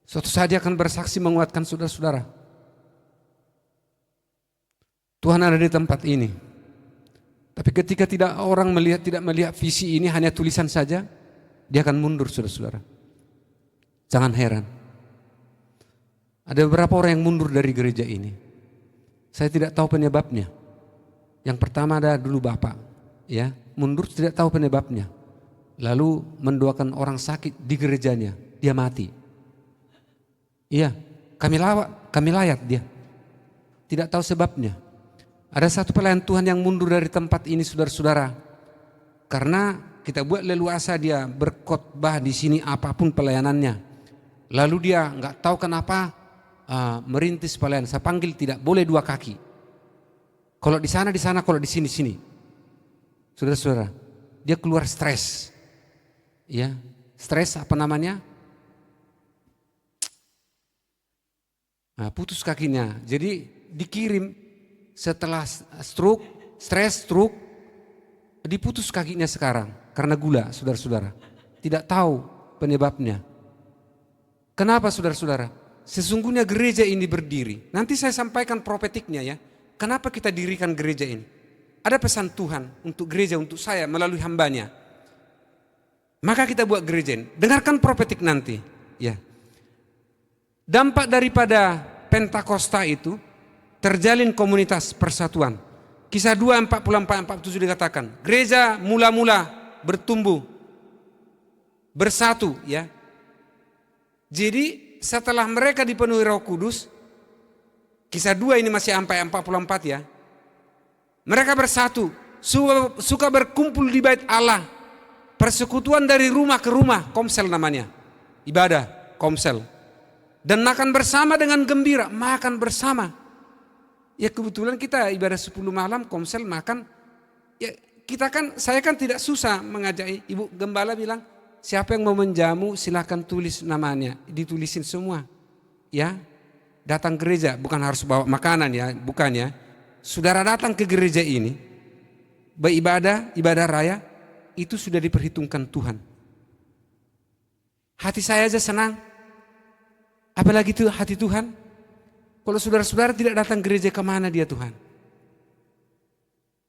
Suatu saat dia akan bersaksi menguatkan saudara-saudara. Tuhan ada di tempat ini. Tapi ketika orang tidak melihat visi ini, hanya tulisan saja, dia akan mundur, saudara-saudara. Jangan heran. Ada beberapa orang yang mundur dari gereja ini. Saya tidak tahu penyebabnya. Yang pertama ada dulu Bapak, ya, mundur tidak tahu penyebabnya. Lalu mendoakan orang sakit di gerejanya, dia mati. Iya, kami layat dia. Tidak tahu sebabnya. Ada satu pelayan Tuhan yang mundur dari tempat ini, saudara-saudara. Karena kita buat leluasa dia berkhotbah di sini apapun pelayanannya. Lalu dia nggak tahu kenapa merintis pelayanan. Saya panggil tidak boleh 2 kaki. Kalau di sana, kalau di sini, sini. Saudara-saudara, dia keluar stres. Ya, stres apa namanya? Putus kakinya. Jadi dikirim setelah stres, diputus kakinya sekarang karena gula, saudara-saudara. Tidak tahu penyebabnya. Kenapa, saudara-saudara? Sesungguhnya gereja ini berdiri. Nanti saya sampaikan profetiknya, ya. Kenapa kita dirikan gereja ini? Ada pesan Tuhan untuk gereja, untuk saya melalui hambanya. Maka kita buat gereja ini. Dengarkan profetik nanti, ya. Dampak daripada Pentakosta itu terjalin komunitas persatuan. Kisah 2, 44-47 dikatakan, gereja mula-mula bertumbuh, bersatu, ya. Jadi setelah mereka dipenuhi Roh Kudus, Kisah 2 ini masih sampai 44, ya. Mereka bersatu, suka berkumpul di bait Allah. Persekutuan dari rumah ke rumah, komsel namanya. Ibadah, komsel. Dan makan bersama dengan gembira, makan bersama. Ya kebetulan kita ibadah 10 malam, komsel makan. Ya saya kan tidak susah mengajak. Ibu Gembala bilang, siapa yang mau menjamu silakan tulis namanya, ditulisin semua. Ya, datang gereja, bukan harus bawa makanan, ya, bukan, ya. Saudara datang ke gereja ini, ibadah raya, itu sudah diperhitungkan Tuhan. Hati saya aja senang. Apalagi itu hati Tuhan. Kalau saudara-saudara tidak datang gereja, kemana dia Tuhan?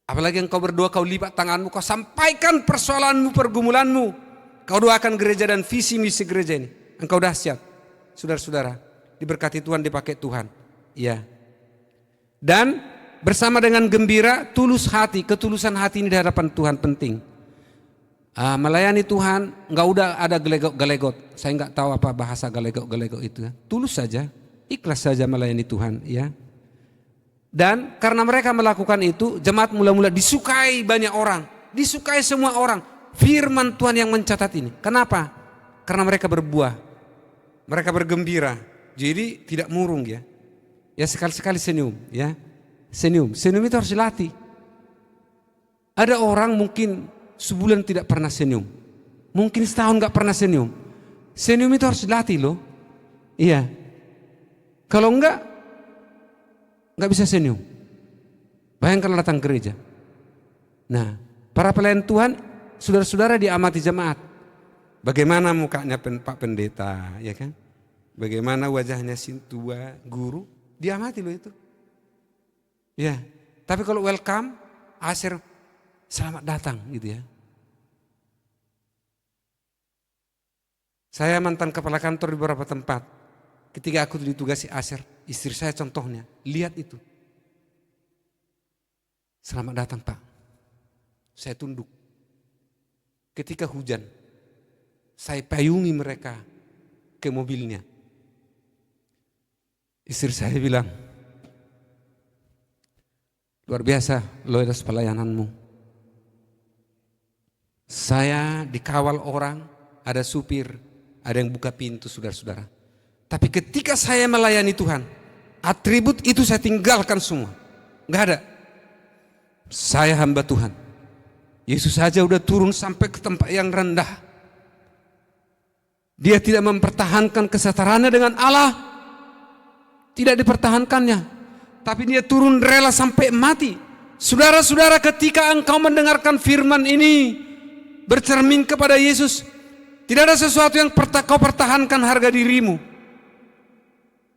Apalagi engkau berdoa, kau lipat tanganmu, kau sampaikan persoalanmu, pergumulanmu. Kau doakan gereja dan visi misi gereja ini. Engkau dahsyat, saudara-saudara. diberkati Tuhan, dipakai Tuhan. Ya. Dan bersama dengan gembira, tulus hati, ketulusan hati ini di hadapan Tuhan penting. Melayani Tuhan, nggak udah ada gelegot. Saya nggak tahu apa bahasa gelegot itu. Tulus saja, ikhlas saja melayani Tuhan. Ya. Dan karena mereka melakukan itu, jemaat mula-mula disukai banyak orang, disukai semua orang. Firman Tuhan yang mencatat ini. Kenapa? Karena mereka berbuah, mereka bergembira. Jadi tidak murung ya. Ya sekali-sekali senyum ya. Senyum itu harus dilatih. Ada orang mungkin sebulan tidak pernah senyum. Mungkin setahun gak pernah senyum. Senyum itu harus dilatih loh. Iya. Kalau enggak bisa senyum. Bayangkan datang gereja. Nah, para pelayan Tuhan, saudara-saudara diamati jemaat. Bagaimana mukanya Pak Pendeta, ya kan? Bagaimana wajahnya sintua, guru, diamati loh itu. Ya, tapi kalau welcome, Asir selamat datang gitu ya. Saya mantan kepala kantor di beberapa tempat. Ketika aku ditugasi Asir, istri saya contohnya, lihat itu. Selamat datang Pak. Saya tunduk. Ketika hujan, saya payungi mereka ke mobilnya. Istri saya bilang, luar biasa loyalitas pelayananmu. Saya dikawal orang, ada supir, ada yang buka pintu saudara-saudara. Tapi ketika saya melayani Tuhan, atribut itu saya tinggalkan semua. Enggak ada. Saya hamba Tuhan. Yesus saja udah turun sampai ke tempat yang rendah. Dia tidak mempertahankan kesetaraannya dengan Allah. Tidak dipertahankannya. Tapi dia turun rela sampai mati. Saudara-saudara, ketika engkau mendengarkan firman ini, bercermin kepada Yesus, tidak ada sesuatu yang kau pertahankan harga dirimu.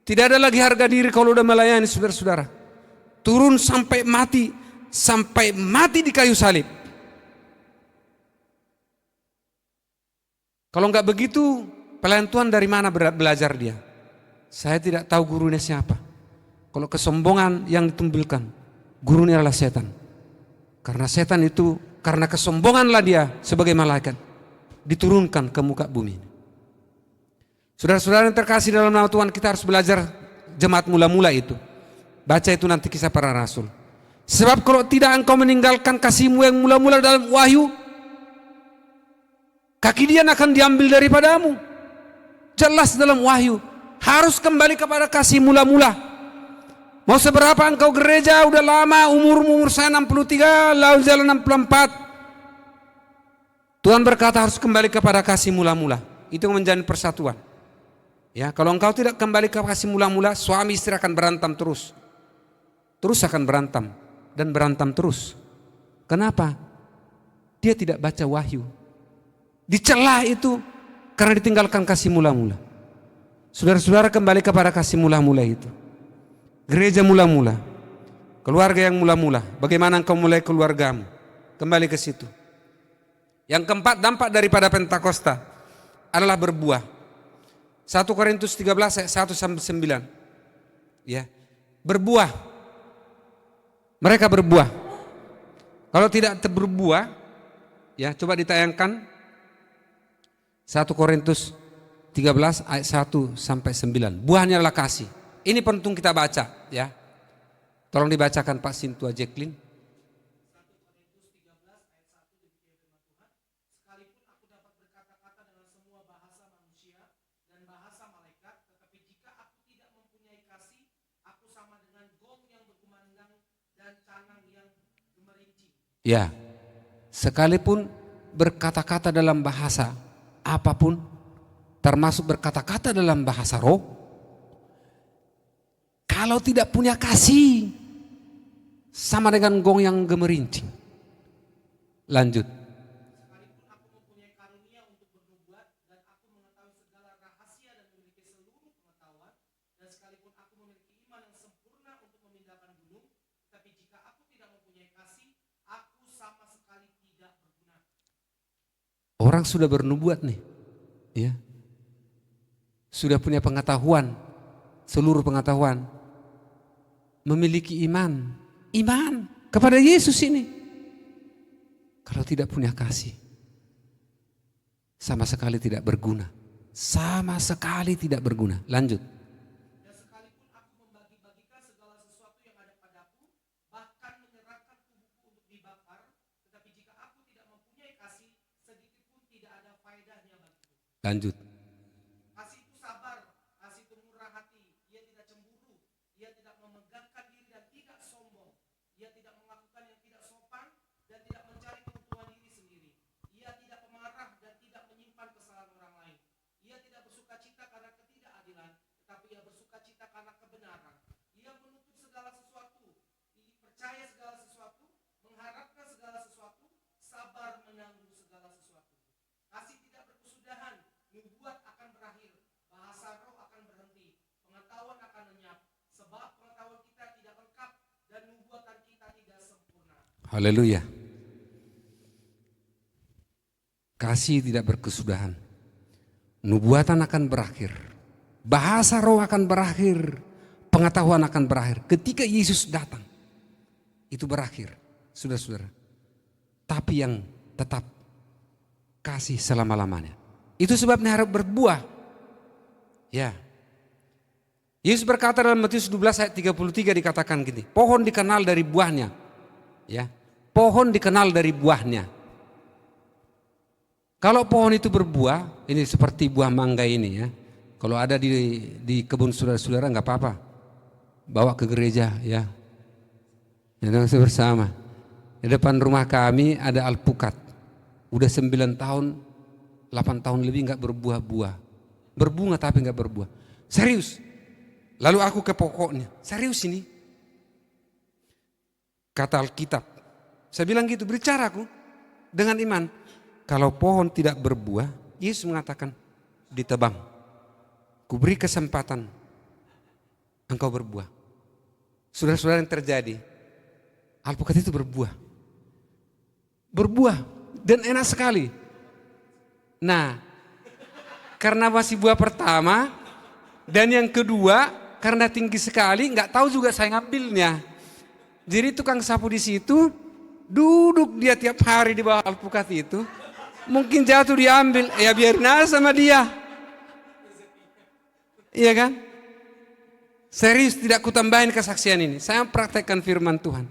Tidak ada lagi harga diri kalau udah melayani saudara-saudara. Turun sampai mati di kayu salib. Kalau enggak begitu, pelayan Tuhan dari mana belajar dia? Saya tidak tahu gurunya siapa. Kalau kesombongan yang ditumpilkan, gurunya adalah setan. Karena setan itu, karena kesombonganlah dia sebagai malaikat diturunkan ke muka bumi. Saudara-saudara yang terkasih dalam nama Tuhan, kita harus belajar jemaat mula-mula itu. Baca itu nanti Kisah Para Rasul. Sebab kalau tidak engkau meninggalkan kasihmu yang mula-mula dalam Wahyu, kaki dia akan diambil daripadamu. Jelas dalam Wahyu, harus kembali kepada kasih mula-mula. Mau seberapa engkau gereja, udah lama, umur saya 63, lalu jalan 64. Tuhan berkata harus kembali kepada kasih mula-mula. Itu yang menjadi persatuan. Ya, kalau engkau tidak kembali ke kasih mula-mula, suami istri akan berantem terus. Terus akan berantem dan berantem terus. Kenapa? Dia tidak baca Wahyu. Dicela itu karena ditinggalkan kasih mula-mula. Saudara-saudara, kembali kepada kasih mula-mula itu. Gereja mula-mula, keluarga yang mula-mula. Bagaimana engkau mulai keluargamu? Kembali ke situ. Yang keempat, dampak daripada Pentakosta adalah berbuah. 1 Korintus 13 ayat 1 sampai 9. Ya. Berbuah. Mereka berbuah. Kalau tidak berbuah, ya coba ditayangkan 1 Korintus 13 ayat 1 sampai 9. Buahnya adalah kasih. Ini penting kita baca ya. Tolong dibacakan Pak Sintua Jacqueline. 1 Korintus 13 ayat 1 demikian firman Tuhan. Sekalipun aku dapat berkata-kata dengan semua bahasa manusia dan bahasa malaikat, tetapi jika aku tidak mempunyai kasih, aku sama dengan gong yang berkumandang dan canang yang gemerincing. Ya. Sekalipun berkata-kata dalam bahasa apapun, termasuk berkata-kata dalam bahasa roh, kalau tidak punya kasih, sama dengan gong yang gemerincing. Lanjut. Sekalipun aku mempunyai karunia untuk bernubuat dan aku mengetahui segala rahasia dan memiliki seluruh pengetahuan, dan sekalipun aku memiliki iman yang sempurna untuk memindahkan gunung, tapi jika aku tidak mempunyai kasih, aku sama sekali tidak berguna. Orang sudah bernubuat nih, ya, sudah punya pengetahuan, seluruh pengetahuan, memiliki iman kepada Yesus ini. Kalau tidak punya kasih, sama sekali tidak berguna. Sama sekali tidak berguna. Lanjut. Dan sekalipun aku membagi-bagikan segala sesuatu yang ada padaku, bahkan menyerahkan tubuhku untuk dibakar, tetapi jika aku tidak mempunyai kasih, sedikit pun tidak ada faedahnya bagiku. Lanjut. Kasih itu sabar, kasih itu murah hati, ia tidak cemburu, ia tidak memegahkan diri dan tidak sombong, ia tidak melakukan yang tidak sopan dan tidak mencari keuntungan diri sendiri, ia tidak pemarah dan tidak menyimpan kesalahan orang lain, ia tidak bersuka cita karena ketidakadilan, tetapi ia bersuka cita karena kebenaran, ia menutup segala sesuatu, percaya segala sesuatu, mengharapkan segala sesuatu, sabar menanggung segala sesuatu. Kasih tidak berkesudahan, nubuat akan berakhir, bahasa roh akan berhenti, pengetahuan akan lenyap, sebab pengetahuan kita tidak lengkap dan nubuatan kita tidak sempurna. Haleluya. Kasih tidak berkesudahan. Nubuatan akan berakhir. Bahasa roh akan berakhir. Pengetahuan akan berakhir. Ketika Yesus datang, itu berakhir, saudara-saudara. Tapi yang tetap kasih selama-lamanya. Itu sebabnya harus berbuah. Ya. Yesus berkata dalam Matius 12 ayat 33 dikatakan gini, pohon dikenal dari buahnya. Ya. Pohon dikenal dari buahnya. Kalau pohon itu berbuah, ini seperti buah mangga ini ya. Kalau ada di kebun saudara-saudara nggak apa-apa, bawa ke gereja ya. Yang bersama. Di depan rumah kami ada alpukat. Udah 9 tahun, 8 tahun lebih nggak berbuah-buah. Berbunga tapi nggak berbuah. Serius. Lalu aku ke pokoknya. Serius ini. Kata Alkitab. Saya bilang gitu, berbicara aku dengan iman. Kalau pohon tidak berbuah, Yesus mengatakan ditebang. Kuberi kesempatan engkau berbuah. Saudara-saudara yang terjadi, alpukat itu berbuah. Berbuah dan enak sekali. Nah, karena masih buah pertama dan yang kedua karena tinggi sekali, nggak tahu juga saya ngambilnya. Jadi tukang sapu di situ duduk dia tiap hari di bawah alpukat itu. Mungkin jatuh diambil, ya biarin aja sama dia. Iya kan? Serius tidak kutambahin kesaksian ini. Saya praktekkan firman Tuhan.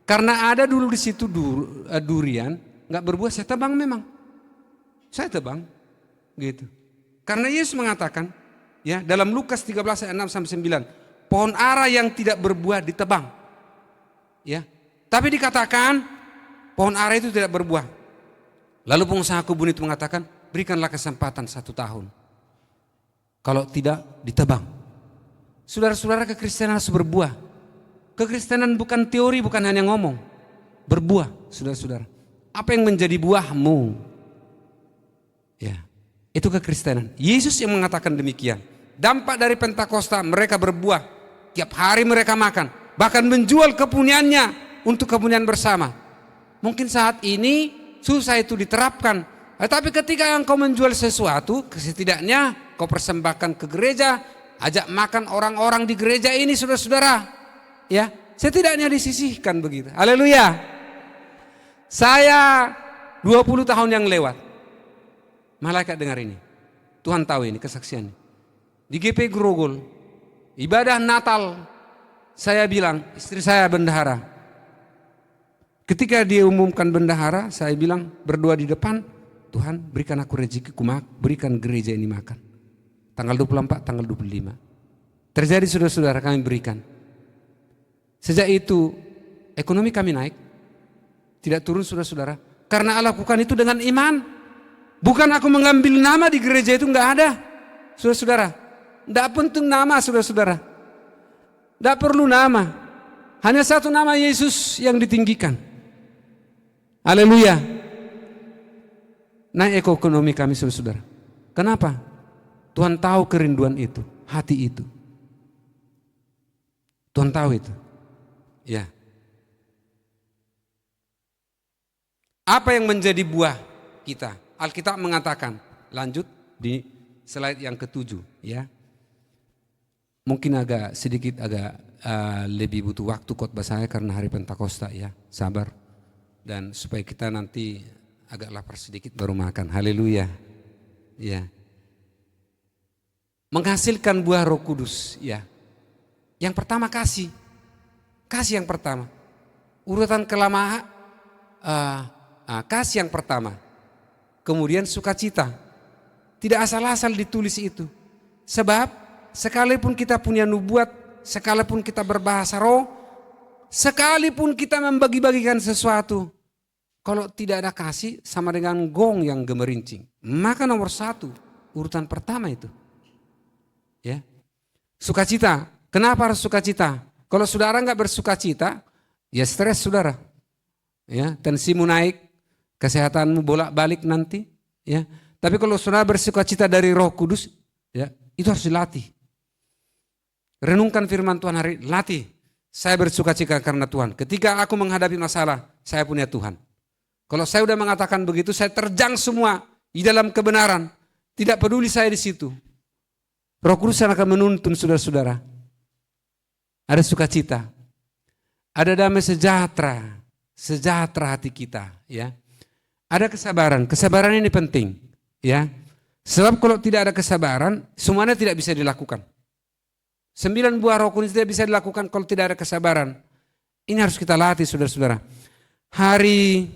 Karena ada dulu di situ durian, nggak berbuah, saya tebang memang. Saya tebang, gitu. Karena Yesus mengatakan, ya dalam Lukas 13 ayat 6 sampai 9, pohon ara yang tidak berbuah ditebang. Ya, tapi dikatakan pohon ara itu tidak berbuah. Lalu pengusaha kebun itu mengatakan, berikanlah kesempatan 1 tahun. Kalau tidak, ditebang. Saudara-saudara, kekristenan harus berbuah. Kekristenan bukan teori, bukan hanya ngomong. Berbuah, saudara-saudara. Apa yang menjadi buahmu? Ya, itu kekristenan. Yesus yang mengatakan demikian. Dampak dari Pentakosta, mereka berbuah. Tiap hari mereka makan. Bahkan menjual kepunyaannya untuk kepunyaan bersama. Mungkin saat ini susah itu diterapkan. Tapi ketika engkau menjual sesuatu, setidaknya kau persembahkan ke gereja, ajak makan orang-orang di gereja ini, saudara-saudara. Ya, setidaknya disisihkan begitu. Haleluya. Saya 20 tahun yang lewat. Malaikat dengar ini. Tuhan tahu ini kesaksian. Di GP Grogol, ibadah Natal, saya bilang, istri saya bendahara. Ketika dia umumkan bendahara, saya bilang berdoa di depan, Tuhan berikan aku rezeki, berikan gereja ini makan. Tanggal 24, tanggal 25. Terjadi saudara-saudara, kami berikan. Sejak itu ekonomi kami naik. Tidak turun saudara-saudara. Karena Allah lakukan itu dengan iman. Bukan aku mengambil nama di gereja itu, enggak ada. Saudara-saudara, enggak penting nama saudara-saudara. Enggak perlu nama. Hanya satu nama, Yesus, yang ditinggikan. Haleluya. Naik ekonomi kami saudara-saudara. Kenapa? Tuhan tahu kerinduan itu, hati itu. Tuhan tahu itu. Ya. Apa yang menjadi buah kita? Alkitab mengatakan, lanjut di slide yang ke-7 ya. mungkin sedikit lebih butuh waktu khotbah saya karena hari Pentakosta ya, sabar. Dan supaya kita nanti agak lapar sedikit baru makan. Haleluya. Ya. Menghasilkan buah Roh Kudus ya. Yang pertama kasih. Kasih yang pertama. Urutan kelama kasih yang pertama. Kemudian sukacita. Tidak asal-asal ditulis itu. Sebab sekalipun kita punya nubuat, sekalipun kita berbahasa roh, sekalipun kita membagi-bagikan sesuatu, kalau tidak ada kasih sama dengan gong yang gemerincing. Maka nomor satu, urutan pertama itu. Ya. Sukacita. Kenapa harus sukacita? Kalau saudara enggak bersukacita, ya stres saudara. Ya, tensimu naik, kesehatanmu bolak-balik nanti, ya. Tapi kalau saudara bersukacita dari Roh Kudus, ya, itu harus dilatih. Renungkan firman Tuhan hari, latih. Saya bersukacita karena Tuhan. Ketika aku menghadapi masalah, saya punya Tuhan. Kalau saya sudah mengatakan begitu, saya terjang semua di dalam kebenaran. Tidak peduli saya di situ. Roh Kudus akan menuntun saudara-saudara. Ada sukacita. Ada damai sejahtera. Sejahtera hati kita. Ya. Ada kesabaran. Kesabaran ini penting. Ya. Sebab kalau tidak ada kesabaran, semuanya tidak bisa dilakukan. 9 buah Roh Kudus tidak bisa dilakukan kalau tidak ada kesabaran. Ini harus kita latih saudara-saudara. Hari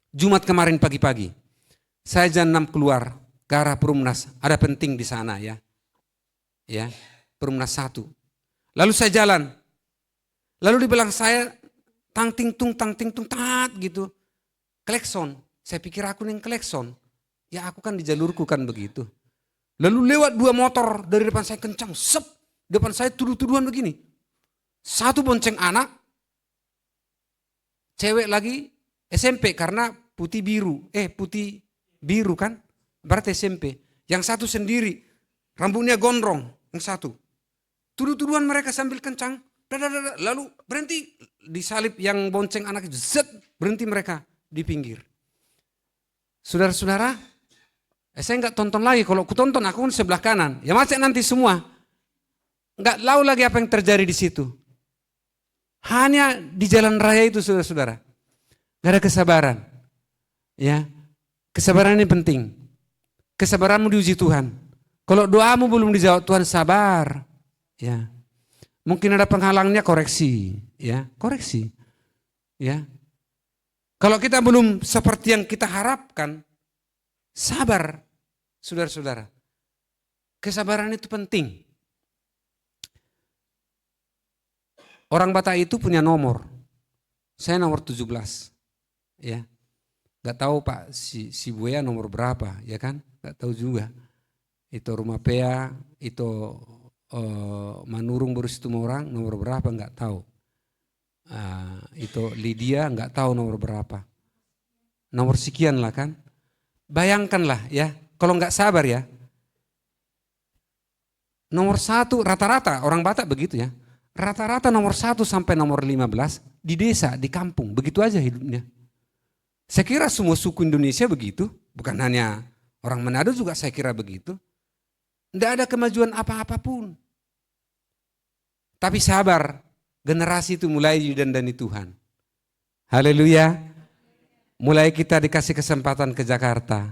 Jumat kemarin pagi-pagi, saya jam 6 keluar ke arah Perumnas. Ada penting di sana ya. Ya, Perumnas 1. Lalu saya jalan. Lalu di belakang saya tang ting tung tat gitu. Klekson. Saya pikir aku yang klekson. Ya aku kan di jalurku kan begitu. Lalu lewat 2 motor dari depan saya kencang. Sep. Depan saya tuduh-tuduhan begini. Satu bonceng anak. Cewek lagi SMP karena putih biru kan. Berarti SMP. Yang satu sendiri. Rambutnya gondrong. Yang satu. Tuduh-tuduhan mereka sambil kencang. Lalu berhenti. Disalip yang bonceng anak itu. Zet. Berhenti mereka di pinggir. Saudara-saudara. Saya enggak tonton lagi. Kalau aku tonton aku sebelah kanan. Ya macet nanti semua. Enggak tahu lagi apa yang terjadi di situ. Hanya di jalan raya itu saudara-saudara. Enggak ada kesabaran. Ya. Kesabaran ini penting. Kesabaranmu diuji Tuhan. Kalau doamu belum dijawab Tuhan, sabar. Ya. Mungkin ada penghalangnya, koreksi. Ya, koreksi. Ya. Kalau kita belum seperti yang kita harapkan, sabar. Saudara-saudara. Kesabaran itu penting. Orang Batak itu punya nomor. Saya nomor 17. Ya. Gak tahu Pak si Buaya nomor berapa, ya kan? Gak tahu juga. Itu Rumah Pea, itu Manurung baru situ orang nomor berapa gak tahu. Itu Lydia gak tahu nomor berapa. Nomor sekian lah kan. Bayangkanlah ya, kalau gak sabar ya. Nomor 1 rata-rata orang Batak begitu ya. Rata-rata nomor 1 sampai nomor 15 di desa, di kampung. Begitu aja hidupnya. Saya kira semua suku Indonesia begitu. Bukan hanya orang Manado juga saya kira begitu. Tidak ada kemajuan apa-apapun. Tapi sabar. Generasi itu mulai didandani Tuhan. Haleluya. Mulai kita dikasih kesempatan ke Jakarta.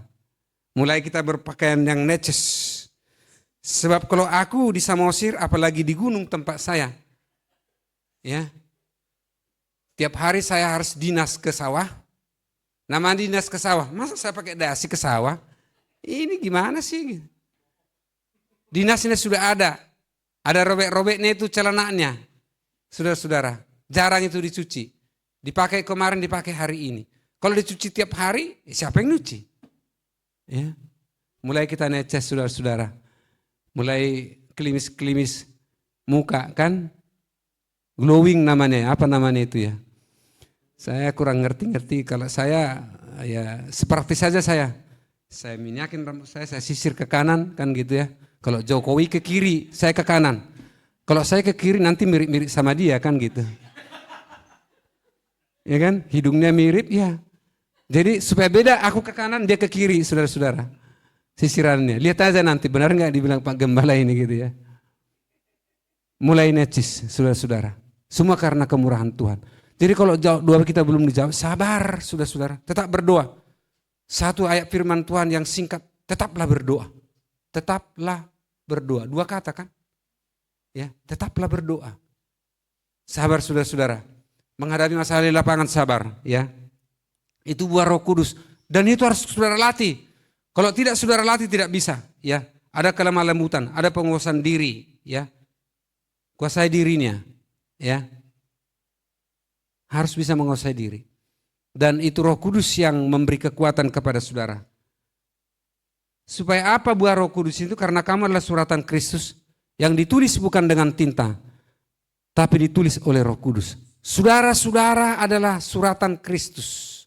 Mulai kita berpakaian yang neces. Sebab kalau aku di Samosir, apalagi di gunung tempat saya. Ya, tiap hari saya harus dinas ke sawah. Nama dinas ke sawah. Masa saya pakai dasi ke sawah? Ini gimana sih? Dinasnya sudah ada. Ada robek-robeknya itu celananya. Saudara-saudara. Jarang itu dicuci. Dipakai kemarin, dipakai hari ini. Kalau dicuci tiap hari, siapa yang nyuci? Ya. Mulai kita neces saudara-saudara. Mulai klimis-klimis muka kan. Glowing namanya, apa namanya itu ya. Saya kurang ngerti-ngerti, kalau saya ya sepraktis saja saya. Saya minyakin rambut saya sisir ke kanan kan gitu ya. Kalau Jokowi ke kiri, saya ke kanan. Kalau saya ke kiri nanti mirip-mirip sama dia kan gitu. Ya kan, hidungnya mirip ya. Jadi supaya beda, aku ke kanan, dia ke kiri saudara-saudara. Sisirannya, lihat aja nanti benar nggak dibilang Pak Gembala ini gitu ya. mulai necis, saudara-saudara. Semua karena kemurahan Tuhan. Jadi kalau doa kita belum dijawab, sabar saudara-saudara, tetap berdoa. Satu ayat firman Tuhan yang singkat, tetaplah berdoa. Tetaplah berdoa. 2 kata kan? Ya, tetaplah berdoa. Sabar saudara-saudara. Menghadapi masalah di lapangan sabar, ya. Itu buah Roh Kudus dan itu harus saudara latih. Kalau tidak saudara latih tidak bisa, ya. Ada kelemah lembutan, ada penguasaan diri, ya. Kuasai dirinya, ya. Harus bisa menguasai diri. Dan itu Roh Kudus yang memberi kekuatan kepada saudara. Supaya apa buah Roh Kudus itu? Karena kamu adalah suratan Kristus yang ditulis bukan dengan tinta, tapi ditulis oleh Roh Kudus. Saudara-saudara adalah suratan Kristus,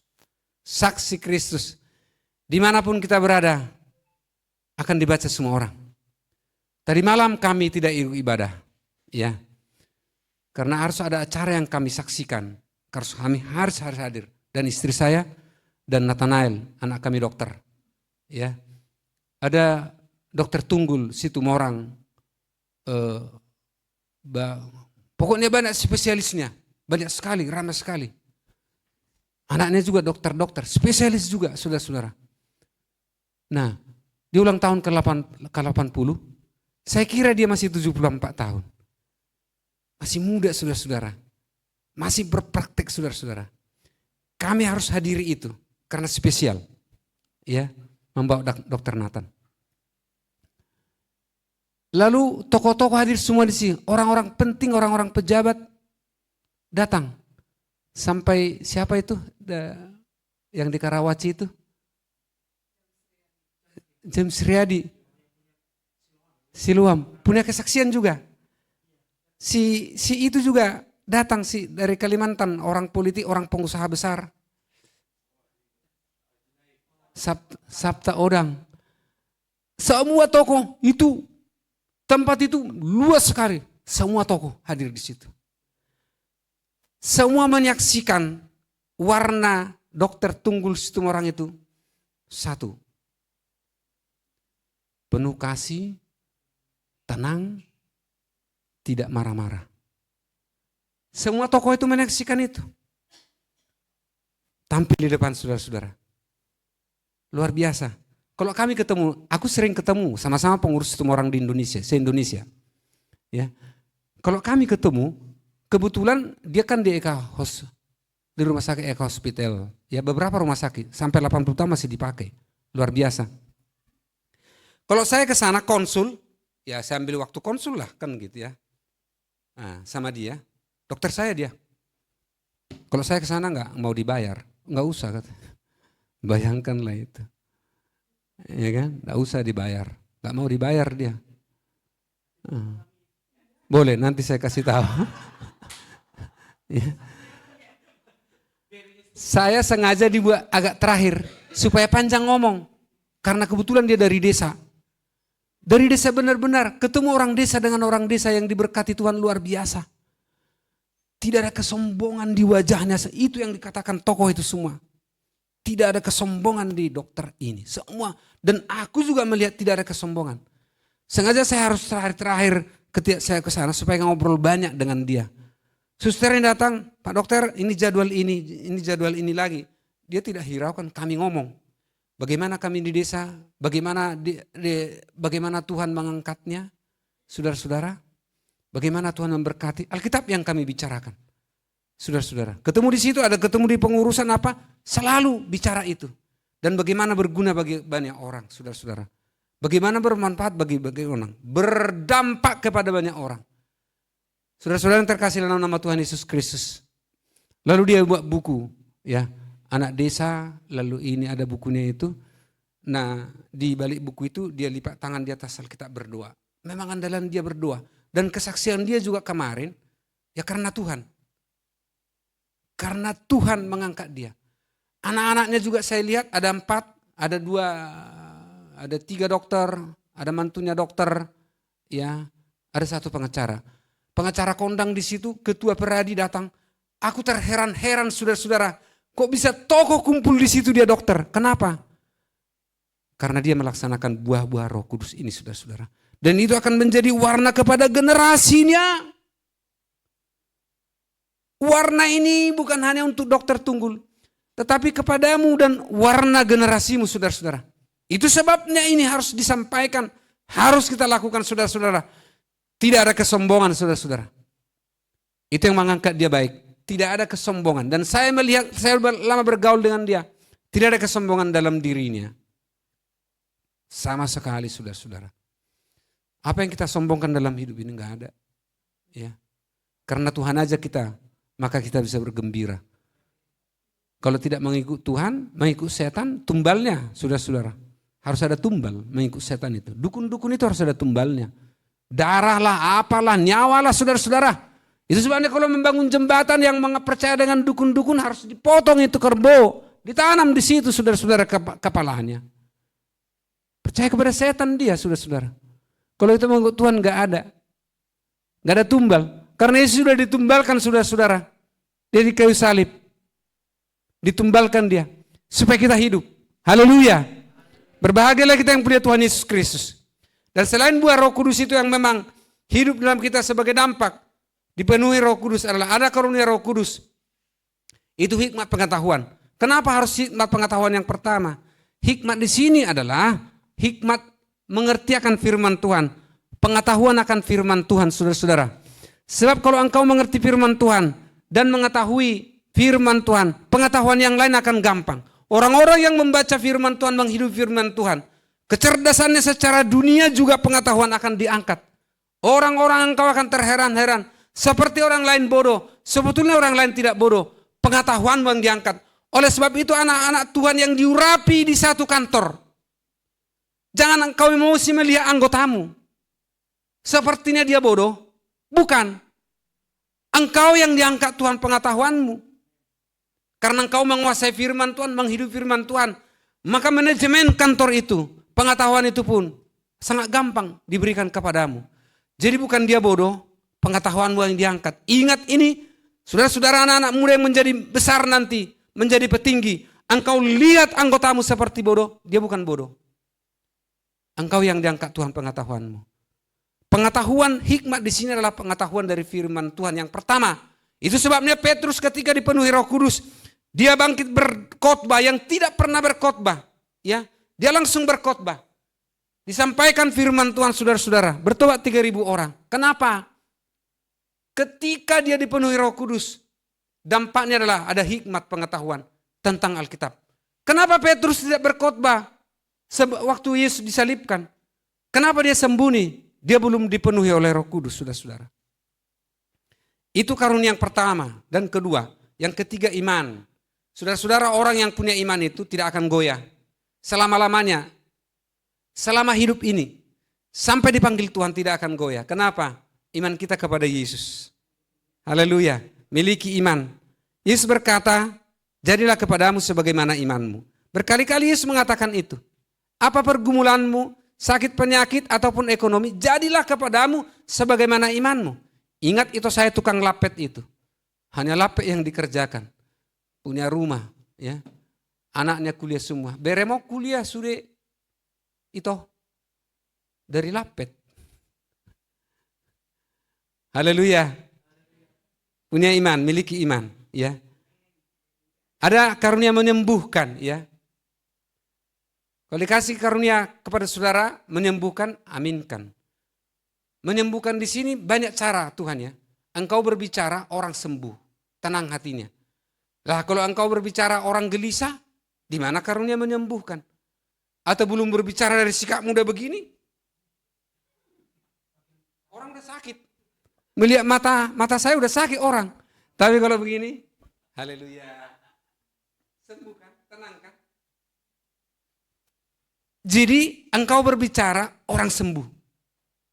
saksi Kristus. Dimanapun kita berada, akan dibaca semua orang. Tadi malam kami tidak ibadah, ya, karena harus ada acara yang kami saksikan. Kami harus hadir. Dan istri saya dan Nathanael, anak kami dokter, ya. Ada dokter Tunggul Situmorang, pokoknya banyak spesialisnya, banyak sekali, ramai sekali. Anaknya juga dokter-dokter, spesialis juga, saudara-saudara. Nah, di ulang tahun ke-80, saya kira dia masih 74 tahun. Masih muda, saudara-saudara. Masih berpraktek, saudara-saudara. Kami harus hadiri itu karena spesial, ya, membawa dokter Nathan. Lalu tokoh-tokoh hadir semua di sini, orang-orang penting, orang-orang pejabat datang. Sampai siapa itu yang di Karawaci itu? James Riyadi, Siluam, punya kesaksian juga. Si itu juga datang dari Kalimantan, orang politik, orang pengusaha besar. Sabta Odang. Semua tokoh itu, tempat itu luas sekali. Semua tokoh hadir di situ. Semua menyaksikan warna dokter Tunggul Situmorang itu satu. Penuh kasih, tenang, tidak marah-marah. Semua tokoh itu menyaksikan itu. Tampil di depan saudara-saudara. Luar biasa. Kalau kami ketemu, aku sering ketemu sama-sama pengurus Situmorang di Indonesia, se-Indonesia. Ya. Kalau kami ketemu, kebetulan dia kan di di rumah sakit Eka Hospital. Ya, beberapa rumah sakit, sampai 80 tahun masih dipakai. Luar biasa. Kalau saya ke sana konsul, ya saya ambil waktu konsul lah kan gitu ya. Nah, sama dia. Dokter saya dia. Kalau saya ke sana nggak mau dibayar, nggak usah kata. Bayangkanlah itu, ya kan? Nggak usah dibayar, nggak mau dibayar dia. Boleh nanti saya kasih tahu. Ya. Saya sengaja dibuat agak terakhir supaya panjang ngomong, karena kebetulan dia dari desa. Dari desa benar-benar ketemu orang desa dengan orang desa yang diberkati Tuhan luar biasa. Tidak ada kesombongan di wajahnya. Itu yang dikatakan tokoh itu semua. Tidak ada kesombongan di dokter ini. Semua. Dan aku juga melihat tidak ada kesombongan. Sengaja saya harus terakhir ketika saya ke sana supaya ngobrol banyak dengan dia. Suster yang datang, Pak Dokter ini jadwal ini lagi. Dia tidak hiraukan, kami ngomong. Bagaimana kami di desa, bagaimana Tuhan mengangkatnya, saudara-saudara. Bagaimana Tuhan memberkati, Alkitab yang kami bicarakan. Saudara-saudara, ketemu di situ, ada ketemu di pengurusan apa, selalu bicara itu. Dan bagaimana berguna bagi banyak orang, saudara-saudara. Bagaimana bermanfaat bagi orang, berdampak kepada banyak orang. Saudara-saudara yang terkasih dalam nama Tuhan Yesus Kristus. Lalu dia buat buku, ya, anak desa, lalu ini ada bukunya itu. Nah, di balik buku itu dia lipat tangan di atas Alkitab berdoa. Memang andalan dia berdoa. Dan kesaksian dia juga kemarin, ya karena Tuhan. Karena Tuhan mengangkat dia. Anak-anaknya juga saya lihat ada 4, ada 3 dokter, ada mantunya dokter, ya, ada 1 pengacara. Pengacara kondang di situ, ketua peradi datang. Aku terheran-heran saudara-saudara, kok bisa tokoh kumpul di situ dia dokter? Kenapa? Karena dia melaksanakan buah-buah Roh Kudus ini saudara-saudara. Dan itu akan menjadi warna kepada generasinya. Warna ini bukan hanya untuk dokter Tunggul, tetapi kepadamu dan warna generasimu, saudara-saudara. Itu sebabnya ini harus disampaikan, harus kita lakukan, saudara-saudara. Tidak ada kesombongan, saudara-saudara. Itu yang mengangkat dia baik. Tidak ada kesombongan. Dan saya melihat, saya lama bergaul dengan dia. Tidak ada kesombongan dalam dirinya. Sama sekali, saudara-saudara. Apa yang kita sombongkan dalam hidup ini enggak ada. Ya. Karena Tuhan aja kita, maka kita bisa bergembira. Kalau tidak mengikut Tuhan, mengikut setan, tumbalnya, saudara-saudara. Harus ada tumbal mengikut setan itu. Dukun-dukun itu harus ada tumbalnya. Darah lah, apalah, nyawa lah, saudara-saudara. Itu sebabnya kalau membangun jembatan yang percaya dengan dukun-dukun harus dipotong itu kerbau. Ditanam di situ, saudara-saudara, kepalanya. Percaya kepada setan dia, saudara-saudara. Kalau itu mengikut Tuhan enggak ada. Enggak ada tumbal. Karena Yesus sudah ditumbalkan, saudara-saudara. Dia di kayu salib. Ditumbalkan dia. Supaya kita hidup. Haleluya. Berbahagialah kita yang punya Tuhan Yesus Kristus. Dan selain buah Roh Kudus itu yang memang hidup dalam kita sebagai dampak. Dipenuhi Roh Kudus adalah ada karunia Roh Kudus. Itu hikmat pengetahuan. Kenapa harus hikmat pengetahuan yang pertama? Hikmat di sini adalah hikmat mengerti akan firman Tuhan. Pengetahuan akan firman Tuhan, saudara-saudara. Sebab kalau engkau mengerti firman Tuhan dan mengetahui firman Tuhan, pengetahuan yang lain akan gampang. Orang-orang yang membaca firman Tuhan, menghidupi firman Tuhan, kecerdasannya secara dunia juga pengetahuan akan diangkat. Orang-orang engkau akan terheran-heran. Seperti orang lain bodoh, sebetulnya orang lain tidak bodoh. Pengetahuan yang diangkat. Oleh sebab itu anak-anak Tuhan yang diurapi di satu kantor. Jangan engkau emosi melihat anggotamu. Sepertinya dia bodoh. Bukan. Engkau yang diangkat Tuhan pengetahuanmu. Karena engkau menguasai firman Tuhan, menghidupi firman Tuhan. Maka manajemen kantor itu, pengetahuan itu pun sangat gampang diberikan kepadamu. Jadi bukan dia bodoh, pengetahuanmu yang diangkat. Ingat ini, saudara-saudara anak-anak muda yang menjadi besar nanti, menjadi petinggi. Engkau lihat anggotamu seperti bodoh, dia bukan bodoh. Engkau yang diangkat Tuhan pengetahuanmu. Pengetahuan hikmat di sini adalah pengetahuan dari firman Tuhan yang pertama. Itu sebabnya Petrus ketika dipenuhi Roh Kudus, dia bangkit berkhotbah yang tidak pernah berkhotbah. Ya, dia langsung berkhotbah. Disampaikan firman Tuhan, saudara-saudara, bertobat 3.000 orang. Kenapa? Ketika dia dipenuhi Roh Kudus, dampaknya adalah ada hikmat pengetahuan tentang Alkitab. Kenapa Petrus tidak berkhotbah waktu Yesus disalibkan? Kenapa dia sembunyi? Dia belum dipenuhi oleh Roh Kudus, saudara-saudara. Itu karunia yang pertama. Dan kedua, yang ketiga iman. Saudara-saudara, orang yang punya iman itu tidak akan goyah. Selama-lamanya, selama hidup ini, sampai dipanggil Tuhan tidak akan goyah. Kenapa? Iman kita kepada Yesus. Haleluya. Miliki iman. Yesus berkata, jadilah kepadamu sebagaimana imanmu. Berkali-kali Yesus mengatakan itu. Apa pergumulanmu, sakit penyakit ataupun ekonomi, jadilah kepadamu sebagaimana imanmu. Ingat itu saya tukang lapet itu. Hanya lapet yang dikerjakan. Punya rumah, ya. Anaknya kuliah semua. Beremo kuliah sudah itu dari lapet. Haleluya. Punya iman, miliki iman, ya. Ada karunia menyembuhkan, ya. Kalau dikasih karunia kepada saudara, menyembuhkan, aminkan. Menyembuhkan di sini banyak cara Tuhan, ya. Engkau berbicara, orang sembuh, tenang hatinya. Lah kalau engkau berbicara orang gelisah, di mana karunia menyembuhkan? Atau belum berbicara dari sikap muda begini? Orang udah sakit. Melihat mata saya udah sakit orang. Tapi kalau begini, haleluya. Sembuh kan? Tenang kan? Jadi engkau berbicara, orang sembuh.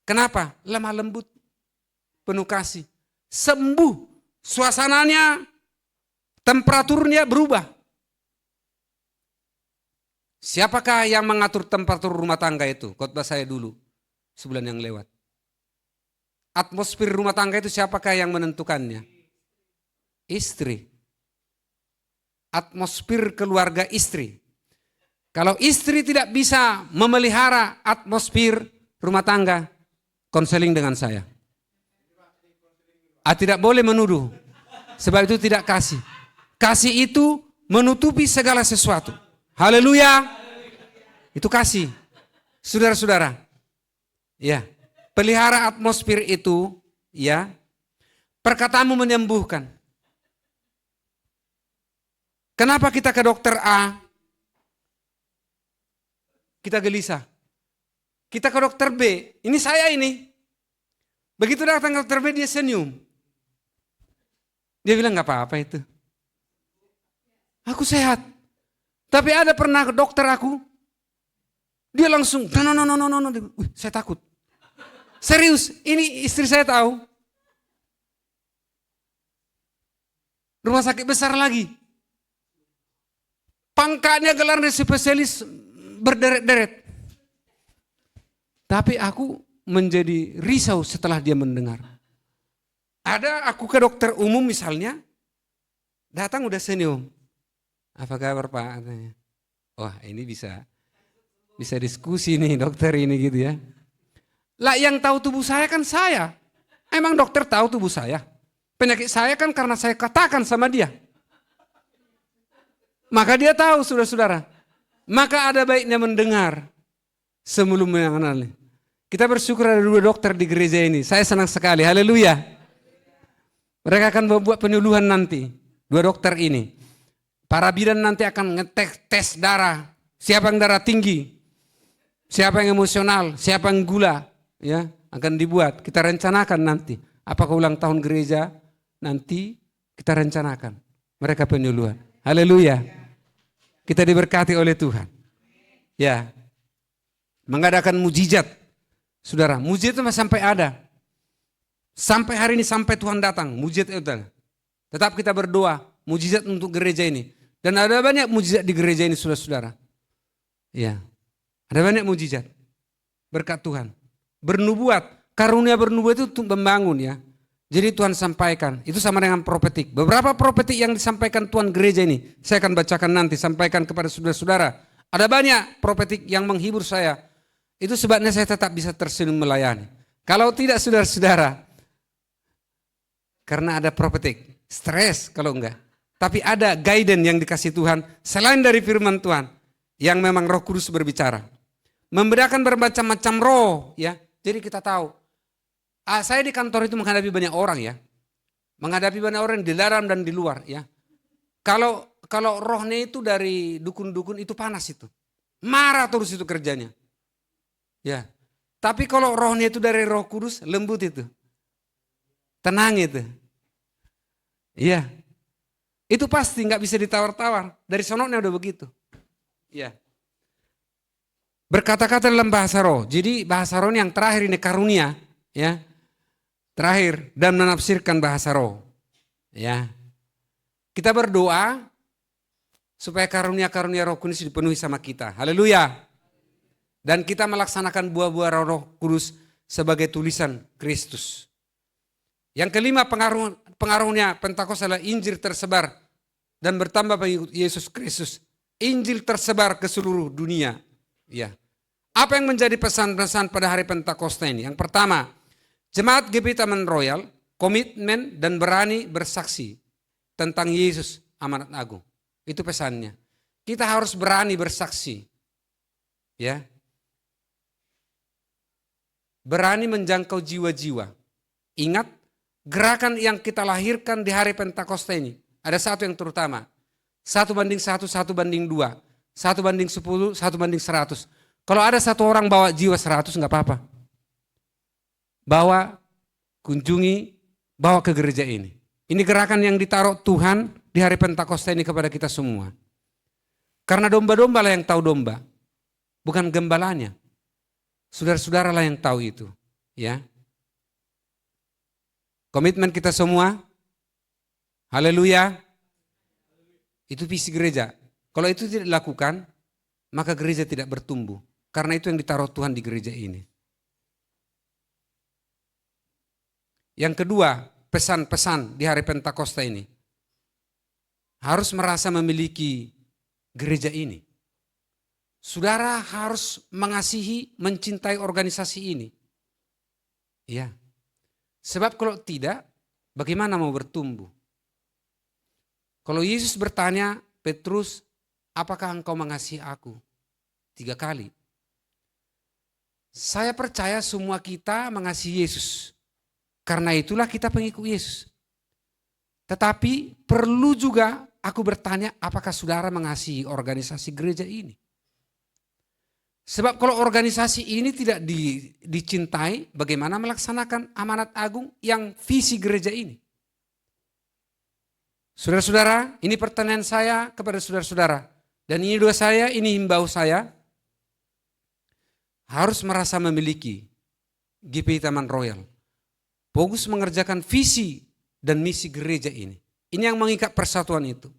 Kenapa? Lemah lembut, penuh kasih. Sembuh, suasananya, temperaturnya berubah. Siapakah yang mengatur temperatur rumah tangga itu? Khotbah saya dulu, sebulan yang lewat. Atmosfer rumah tangga itu siapakah yang menentukannya? Istri. Atmosfer keluarga istri. Kalau istri tidak bisa memelihara atmosfer rumah tangga, konseling dengan saya. Tidak boleh menuduh. Sebab itu tidak kasih. Kasih itu menutupi segala sesuatu. Haleluya. Itu kasih. Saudara-saudara. Ya. Pelihara atmosfer itu, ya. Perkataanmu menyembuhkan. Kenapa kita ke dokter A? Kita gelisah. Kita ke dokter B. Ini saya ini. Begitu datang ke dokter B dia senyum. Dia bilang nggak apa-apa itu. Aku sehat. Tapi ada pernah ke dokter aku. Dia langsung, no. Saya takut. Serius, ini istri saya tahu. Rumah sakit besar lagi. Pangkatnya gelarnya spesialis berderet-deret. Tapi aku menjadi risau setelah dia mendengar. Ada aku ke dokter umum misalnya, datang udah senyum. Apa kabar Pak? Katanya. Wah ini bisa diskusi nih dokter ini gitu ya. Lah yang tahu tubuh saya kan saya. Emang dokter tahu tubuh saya? Penyakit saya kan karena saya katakan sama dia. Maka dia tahu saudara-saudara. Maka ada baiknya mendengar sebelum mengenali. Kita bersyukur ada 2 dokter di gereja ini. Saya senang sekali. Haleluya. Mereka akan membuat penyuluhan nanti. 2 dokter ini. Para bidan nanti akan tes darah. Siapa yang darah tinggi. Siapa yang emosional. Siapa yang gula. Ya, akan dibuat. Kita rencanakan nanti. Apakah ulang tahun gereja. Nanti kita rencanakan. Mereka penyuluhan. Haleluya. Kita diberkati oleh Tuhan. Ya. Mengadakan mujizat. Saudara, mujizat itu masih sampai ada. Sampai hari ini, sampai Tuhan datang, mujizat itu. Tetap kita berdoa, mujizat untuk gereja ini. Dan ada banyak mujizat di gereja ini, saudara-saudara. Ya, ada banyak mujizat. Berkat Tuhan. Bernubuat, karunia bernubuat itu untuk membangun ya. Jadi Tuhan sampaikan, itu sama dengan profetik. Beberapa profetik yang disampaikan Tuhan gereja ini, saya akan bacakan nanti, sampaikan kepada saudara-saudara. Ada banyak profetik yang menghibur saya. Itu sebabnya saya tetap bisa tersenyum melayani. Kalau tidak saudara-saudara, karena ada profetik, stres kalau enggak. Tapi ada guidance yang dikasih Tuhan, selain dari firman Tuhan, yang memang Roh Kudus berbicara. Membedakan bermacam-macam roh, ya. Jadi kita tahu. Saya di kantor itu menghadapi banyak orang ya. Menghadapi banyak orang di dalam dan di luar ya. Kalau rohnya itu dari dukun-dukun itu panas itu. Marah terus itu kerjanya. Ya. Tapi kalau rohnya itu dari Roh Kudus, lembut itu. Tenang itu. Iya. Itu pasti nggak bisa ditawar-tawar. Dari sonoknya udah begitu. Iya. Berkata-kata dalam bahasa roh. Jadi bahasa roh ini yang terakhir ini karunia. Ya. Terakhir. Dan menafsirkan bahasa roh. Ya. Kita berdoa supaya karunia-karunia Roh Kudus dipenuhi sama kita. Haleluya. Dan kita melaksanakan buah-buah Roh Kudus sebagai tulisan Kristus. Yang kelima pengaruhnya Pentakosta adalah Injil tersebar dan bertambah pengikut Yesus Kristus. Injil tersebar ke seluruh dunia. Ya. Apa yang menjadi pesan-pesan pada hari Pentakosta ini? Yang pertama, Jemaat GP Taman Royal komitmen dan berani bersaksi tentang Yesus amanat agung. Itu pesannya. Kita harus berani bersaksi. Ya. Berani menjangkau jiwa-jiwa. Ingat, gerakan yang kita lahirkan di hari Pentakosta ini, ada satu yang terutama. 1:1, 1:2, 1:10, 1:100. Kalau ada satu orang bawa jiwa 100 nggak apa-apa. Kunjungi, bawa ke gereja ini. Ini gerakan yang ditaruh Tuhan di hari Pentakosta ini kepada kita semua. Karena domba-domba lah yang tahu domba, bukan gembalanya. Saudara-saudara lah yang tahu itu. Ya. Komitmen kita semua, haleluya, itu visi gereja. Kalau itu tidak dilakukan, maka gereja tidak bertumbuh. Karena itu yang ditaruh Tuhan di gereja ini. Yang kedua, pesan-pesan di hari Pentakosta ini. Harus merasa memiliki gereja ini. Saudara harus mengasihi, mencintai organisasi ini. Ya. Sebab kalau tidak, bagaimana mau bertumbuh? Kalau Yesus bertanya, Petrus, apakah engkau mengasihi aku? 3 kali. Saya percaya semua kita mengasihi Yesus. Karena itulah kita pengikut Yesus. Tetapi perlu juga aku bertanya, apakah saudara mengasihi organisasi gereja ini? Sebab kalau organisasi ini tidak dicintai, bagaimana melaksanakan amanat agung yang visi gereja ini? Saudara-saudara, ini pertanyaan saya kepada saudara-saudara. Dan ini doa saya, ini himbau saya. Harus merasa memiliki GPI Taman Royal. Fokus mengerjakan visi dan misi gereja ini. Ini yang mengikat persatuan itu.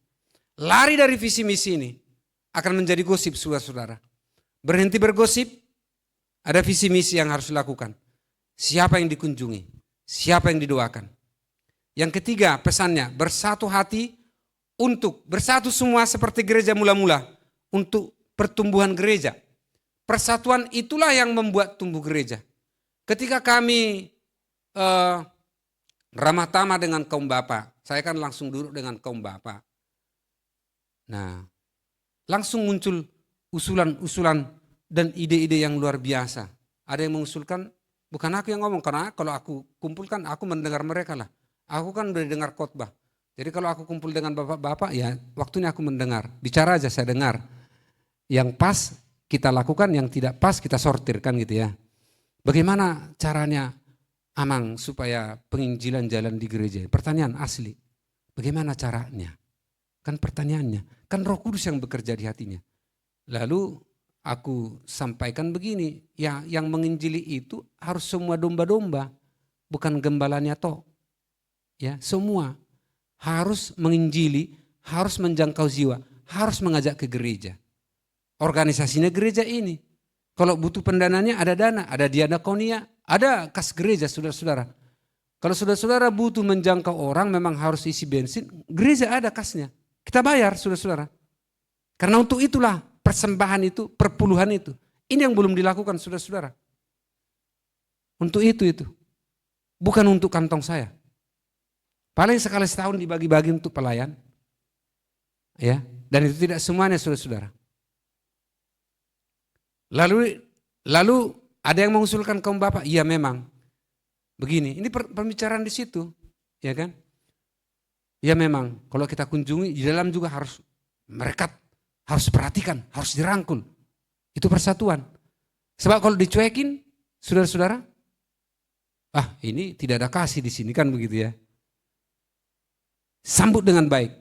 Lari dari visi misi ini akan menjadi gosip saudara-saudara. Berhenti bergosip, ada visi misi yang harus dilakukan. Siapa yang dikunjungi, siapa yang didoakan. Yang ketiga pesannya, bersatu hati untuk bersatu semua seperti gereja mula-mula untuk pertumbuhan gereja. Persatuan itulah yang membuat tumbuh gereja. Ketika kami ramah tamah dengan kaum bapak, saya kan langsung duduk dengan kaum bapak. Nah, langsung muncul usulan-usulan dan ide-ide yang luar biasa. Ada yang mengusulkan, bukan aku yang ngomong, karena kalau aku kumpulkan, aku mendengar mereka lah. Aku kan udah dengar khotbah. Jadi kalau aku kumpul dengan bapak-bapak, ya waktunya aku mendengar. Bicara aja saya dengar. Yang pas kita lakukan, yang tidak pas kita sortirkan gitu ya. Bagaimana caranya Amang supaya penginjilan jalan di gereja? Pertanyaan asli. Bagaimana caranya? Kan pertanyaannya. Kan Roh Kudus yang bekerja di hatinya. Lalu aku sampaikan begini, ya yang menginjili itu harus semua domba-domba, bukan gembalanya toh. Ya, semua harus menginjili, harus menjangkau jiwa, harus mengajak ke gereja. Organisasinya gereja ini. Kalau butuh pendananya ada dana, ada diakonia, ada kas gereja saudara-saudara. Kalau saudara-saudara butuh menjangkau orang memang harus isi bensin, gereja ada kasnya. Kita bayar saudara-saudara. Karena untuk itulah persembahan itu, perpuluhan itu. Ini yang belum dilakukan saudara-saudara. Untuk itu. Bukan untuk kantong saya. Paling sekali setahun dibagi-bagi untuk pelayan. Ya, dan itu tidak semuanya saudara-saudara. Lalu ada yang mengusulkan kaum bapak, iya memang. Begini, ini pembicaraan di situ, ya kan? Ya memang, kalau kita kunjungi di dalam juga harus merekat, harus perhatikan, harus dirangkul. Itu persatuan. Sebab kalau dicuekin, saudara-saudara, ini tidak ada kasih di sini kan begitu ya. Sambut dengan baik,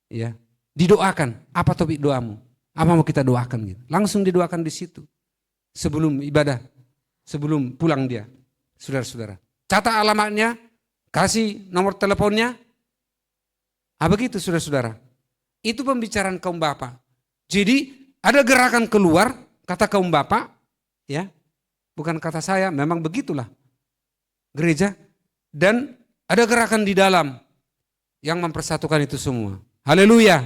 ya. Didoakan, apa topik doamu? Apa mau kita doakan gitu? Langsung didoakan di situ. Sebelum ibadah, sebelum pulang dia, saudara-saudara. Catat alamatnya, kasih nomor teleponnya. Begitu saudara-saudara. Itu pembicaraan kaum bapak. Jadi ada gerakan keluar, kata kaum bapak, ya, bukan kata saya, memang begitulah gereja. Dan ada gerakan di dalam yang mempersatukan itu semua. Haleluya.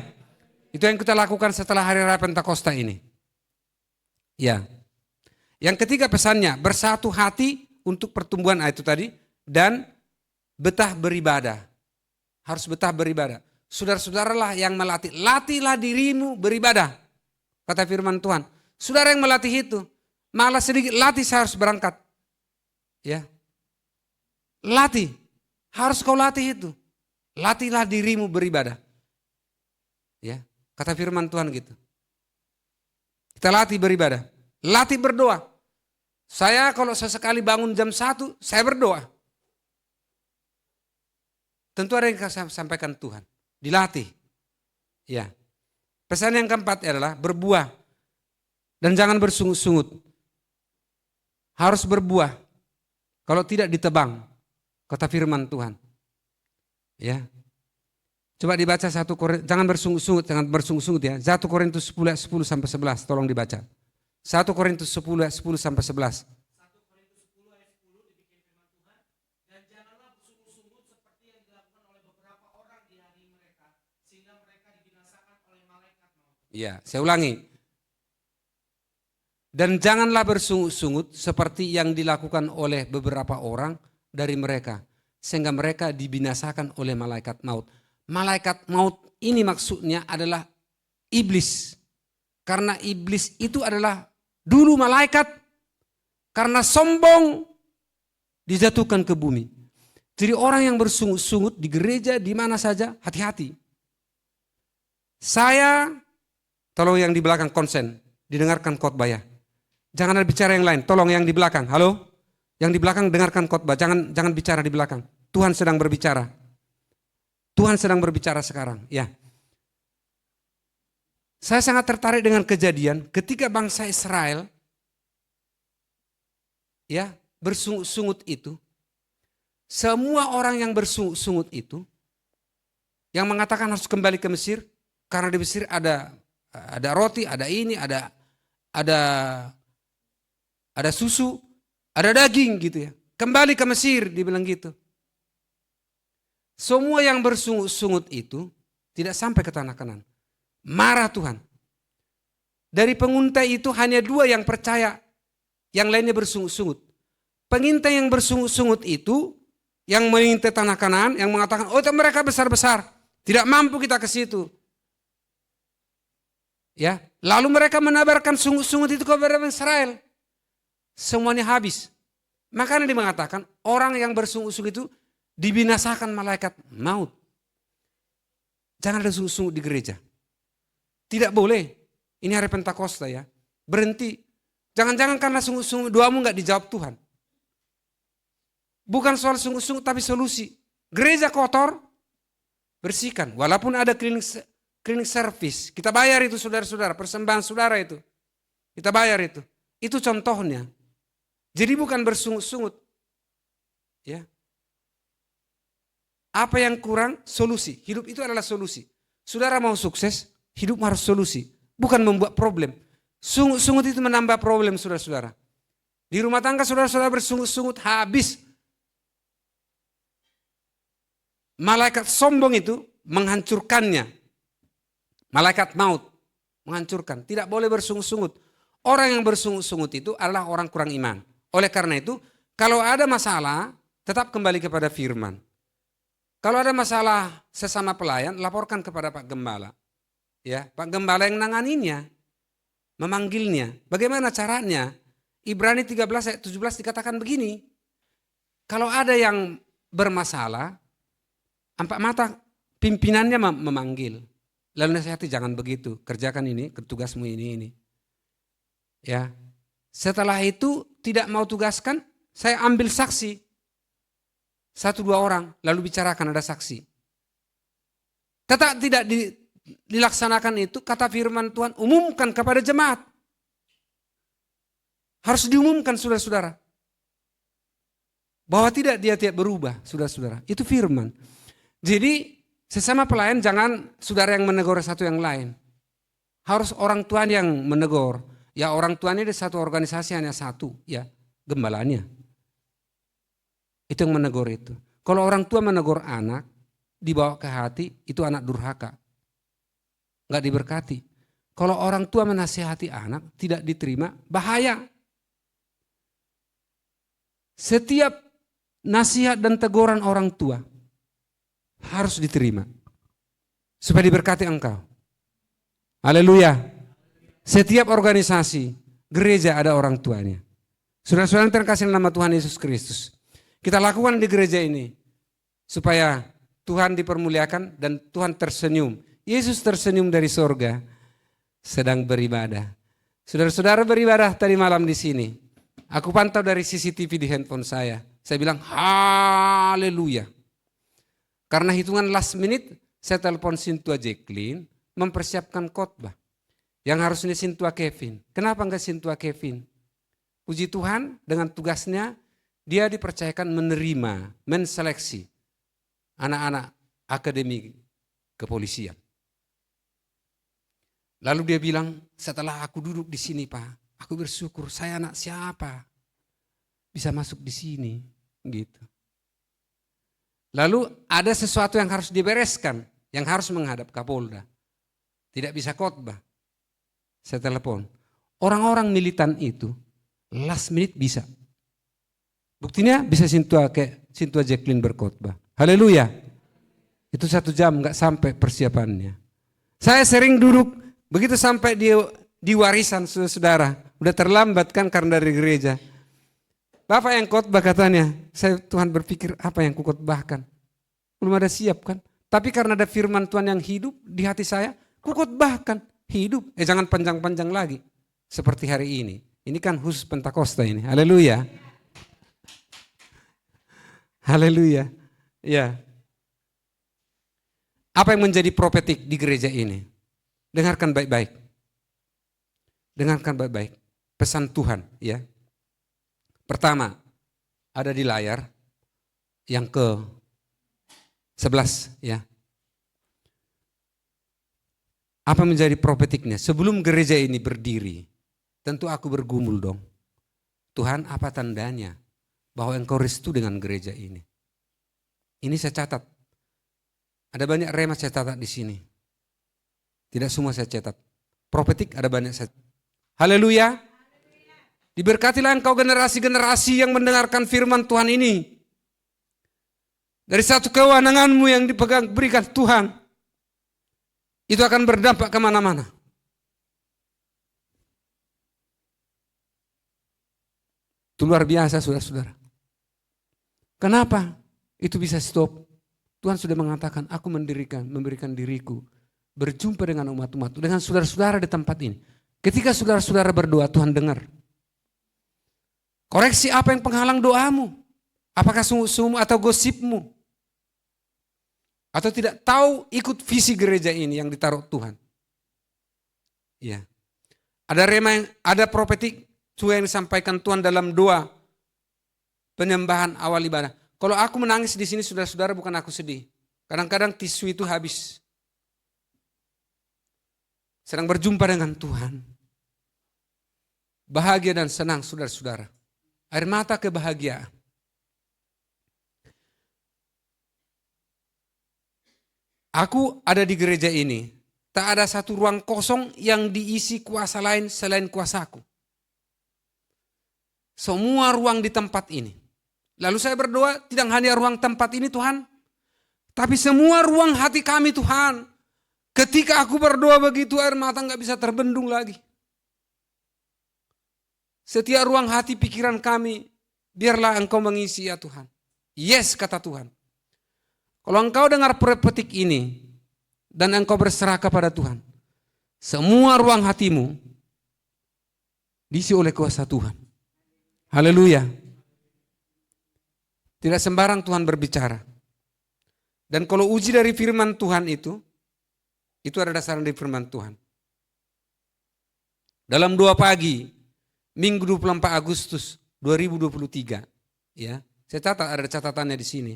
Itu yang kita lakukan setelah hari raya Pentakosta ini. Ya. Yang ketiga pesannya, bersatu hati untuk pertumbuhan itu tadi, dan betah beribadah. Harus betah beribadah. Saudara-saudaralah yang melatih. Latihlah dirimu beribadah. Kata firman Tuhan. Saudara yang melatih itu. Malah sedikit latih saya harus berangkat. Ya. Latih. Harus kau latih itu. Latihlah dirimu beribadah. Ya. Kata firman Tuhan gitu. Kita latih beribadah. Latih berdoa. Saya kalau sesekali bangun jam 1, saya berdoa. Tentu ada yang saya sampaikan Tuhan. Dilatih. Ya. Pesan yang keempat adalah berbuah. Dan jangan bersungut-sungut. Harus berbuah. Kalau tidak ditebang. Kata firman Tuhan. Ya. Coba dibaca 1 Korintus, jangan bersungut-sungut ya. 1 Korintus 10 ayat 10 sampai 11, tolong dibaca. 1 Korintus 10 ayat 10 sampai 11. 1 Korintus 10 ayat 10 dibikin firman Tuhan. Dan janganlah bersungut-sungut seperti yang dilakukan oleh beberapa orang di hari mereka, sehingga mereka dibinasakan oleh malaikat maut. Iya, saya ulangi. Dan janganlah bersungut-sungut seperti yang dilakukan oleh beberapa orang dari mereka, sehingga mereka dibinasakan oleh malaikat maut. Malaikat maut ini maksudnya adalah iblis. Karena iblis itu adalah dulu malaikat, karena sombong dijatuhkan ke bumi. Jadi orang yang bersungut-sungut di gereja di mana saja, hati-hati. Saya, tolong yang di belakang konsen, didengarkan khotbah ya. Jangan ada bicara yang lain, tolong yang di belakang, halo? Yang di belakang dengarkan khotbah, jangan bicara di belakang. Tuhan sedang berbicara. Tuhan sedang berbicara sekarang, ya. Saya sangat tertarik dengan kejadian ketika bangsa Israel ya bersungut-sungut itu. Semua orang yang bersungut-sungut itu yang mengatakan harus kembali ke Mesir karena di Mesir ada roti, ada ini, ada susu, ada daging gitu ya. Kembali ke Mesir dibilang gitu. Semua yang bersungut-sungut itu tidak sampai ke tanah Kanaan. Marah Tuhan. Dari penguntai itu hanya 2 yang percaya, yang lainnya bersungut-sungut. Pengintai yang bersungut-sungut itu, yang mengintai tanah Kanaan, yang mengatakan, oh mereka besar-besar, tidak mampu kita ke situ. Ya, lalu mereka menabarkan sungut-sungut itu kepada Israel. Semuanya habis. Makanya dia mengatakan, orang yang bersungut-sungut itu dibinasakan malaikat maut. Jangan ada sungut-sungut di gereja. Tidak boleh. Ini hari Pentakosta ya. Berhenti. Jangan-jangan karena sungut-sungut doamu nggak dijawab Tuhan. Bukan soal sungut-sungut tapi solusi. Gereja kotor, bersihkan. Walaupun ada cleaning service. Kita bayar itu saudara-saudara. Persembahan saudara itu. Kita bayar itu. Itu contohnya. Jadi bukan bersungut-sungut. Ya. Apa yang kurang? Solusi. Hidup itu adalah solusi. Saudara mau sukses, hidup harus solusi. Bukan membuat problem. Sungut-sungut itu menambah problem saudara-saudara. Di rumah tangga saudara-saudara bersungut-sungut habis. Malaikat sombong itu menghancurkannya. Malaikat maut menghancurkan. Tidak boleh bersungut-sungut. Orang yang bersungut-sungut itu adalah orang kurang iman. Oleh karena itu, kalau ada masalah, tetap kembali kepada firman. Kalau ada masalah sesama pelayan, laporkan kepada Pak Gembala. Ya, Pak Gembala yang nanganinya, memanggilnya. Bagaimana caranya? Ibrani 13 ayat 17 dikatakan begini. Kalau ada yang bermasalah, empat mata pimpinannya memanggil. Lalu nasihati, jangan begitu, kerjakan ini, tugasmu ini. Ya. Setelah itu tidak mau tugaskan, saya ambil saksi. 1-2 orang, lalu bicarakan ada saksi. Tetap tidak dilaksanakan itu, kata firman Tuhan, umumkan kepada jemaat. Harus diumumkan saudara-saudara. Bahwa tidak dia tidak berubah, saudara-saudara. Itu firman. Jadi sesama pelayan jangan saudara yang menegur satu yang lain. Harus orang Tuhan yang menegur. Ya orang Tuhan ini ada satu organisasi hanya satu, ya gembalanya. Itu yang menegur itu. Kalau orang tua menegur anak, dibawa ke hati, itu anak durhaka. Enggak diberkati. Kalau orang tua menasihati anak, tidak diterima, bahaya. Setiap nasihat dan teguran orang tua harus diterima. Supaya diberkati engkau. Haleluya. Setiap organisasi, gereja ada orang tuanya. Saudara-saudara yang terkasih nama Tuhan Yesus Kristus. Kita lakukan di gereja ini supaya Tuhan dipermuliakan dan Tuhan tersenyum. Yesus tersenyum dari sorga sedang beribadah. Saudara-saudara beribadah tadi malam di sini. Aku pantau dari CCTV di handphone saya. Saya bilang haleluya. Karena hitungan last minute saya telepon Sintua Jacqueline mempersiapkan khotbah. Yang harusnya Sintua Kevin. Kenapa enggak Sintua Kevin? Puji Tuhan dengan tugasnya dia dipercayakan menerima, menseleksi anak-anak akademi kepolisian. Lalu dia bilang, setelah aku duduk di sini Pak, aku bersyukur saya anak siapa bisa masuk di sini, gitu. Lalu ada sesuatu yang harus dibereskan, yang harus menghadap Kapolda. Tidak bisa khotbah. Saya telepon, Orang-orang militan itu last minute bisa. Buktinya bisa Sintua Jacqueline berkhotbah. Haleluya. Itu 1 jam nggak sampai persiapannya. Saya sering duduk begitu sampai di warisan saudara. Udah terlambat kan karena dari gereja. Bapak yang khotbah katanya, Tuhan berpikir apa yang kukhotbahkan. Belum ada siap kan. Tapi karena ada firman Tuhan yang hidup di hati saya, kukhotbahkan hidup. Jangan panjang-panjang lagi. Seperti hari ini. Ini kan khusus Pentakosta ini. Haleluya. Haleluya. Ya. Apa yang menjadi profetik di gereja ini? Dengarkan baik-baik. Dengarkan baik-baik. Pesan Tuhan, ya. Pertama, ada di layar yang ke-11, ya. Apa menjadi profetiknya? Sebelum gereja ini berdiri, tentu aku bergumul dong. Tuhan, apa tandanya bahwa engkau restu dengan gereja ini? Ini saya catat. Ada banyak rema saya catat di sini. Tidak semua saya catat. Profetik ada banyak saya. Haleluya. Diberkatilah engkau generasi-generasi yang mendengarkan firman Tuhan ini. Dari satu kewenanganmu yang dipegang berikan Tuhan. Itu akan berdampak kemana-mana. Itu luar biasa saudara-saudara. Kenapa itu bisa stop? Tuhan sudah mengatakan, aku memberikan diriku. Berjumpa dengan umat-umat, dengan saudara-saudara di tempat ini. Ketika saudara-saudara berdoa, Tuhan dengar. Koreksi apa yang penghalang doamu. Apakah sungguh-sungguh atau gosipmu. Atau tidak tahu ikut visi gereja ini yang ditaruh Tuhan. Ya. Ada rema ada profetik juga yang disampaikan Tuhan dalam doa penyembahan awal ibadah. Kalau aku menangis di sini saudara-saudara bukan aku sedih. Kadang-kadang tisu itu habis. Sedang berjumpa dengan Tuhan. Bahagia dan senang saudara-saudara. Air mata kebahagiaan. Aku ada di gereja ini. Tak ada satu ruang kosong yang diisi kuasa lain selain kuasaku. Semua ruang di tempat ini. Lalu saya berdoa tidak hanya ruang tempat ini Tuhan. Tapi semua ruang hati kami Tuhan. Ketika aku berdoa begitu air mata gak bisa terbendung lagi. Setiap ruang hati pikiran kami, biarlah engkau mengisi ya Tuhan. Yes kata Tuhan. Kalau engkau dengar profetik ini, dan engkau berserah kepada Tuhan. Semua ruang hatimu, diisi oleh kuasa Tuhan. Haleluya. Tidak sembarang Tuhan berbicara. Dan kalau uji dari firman Tuhan itu ada dasar dari firman Tuhan. Dalam 2 pagi, Minggu 24 Agustus 2023, ya, saya catat ada catatannya di sini.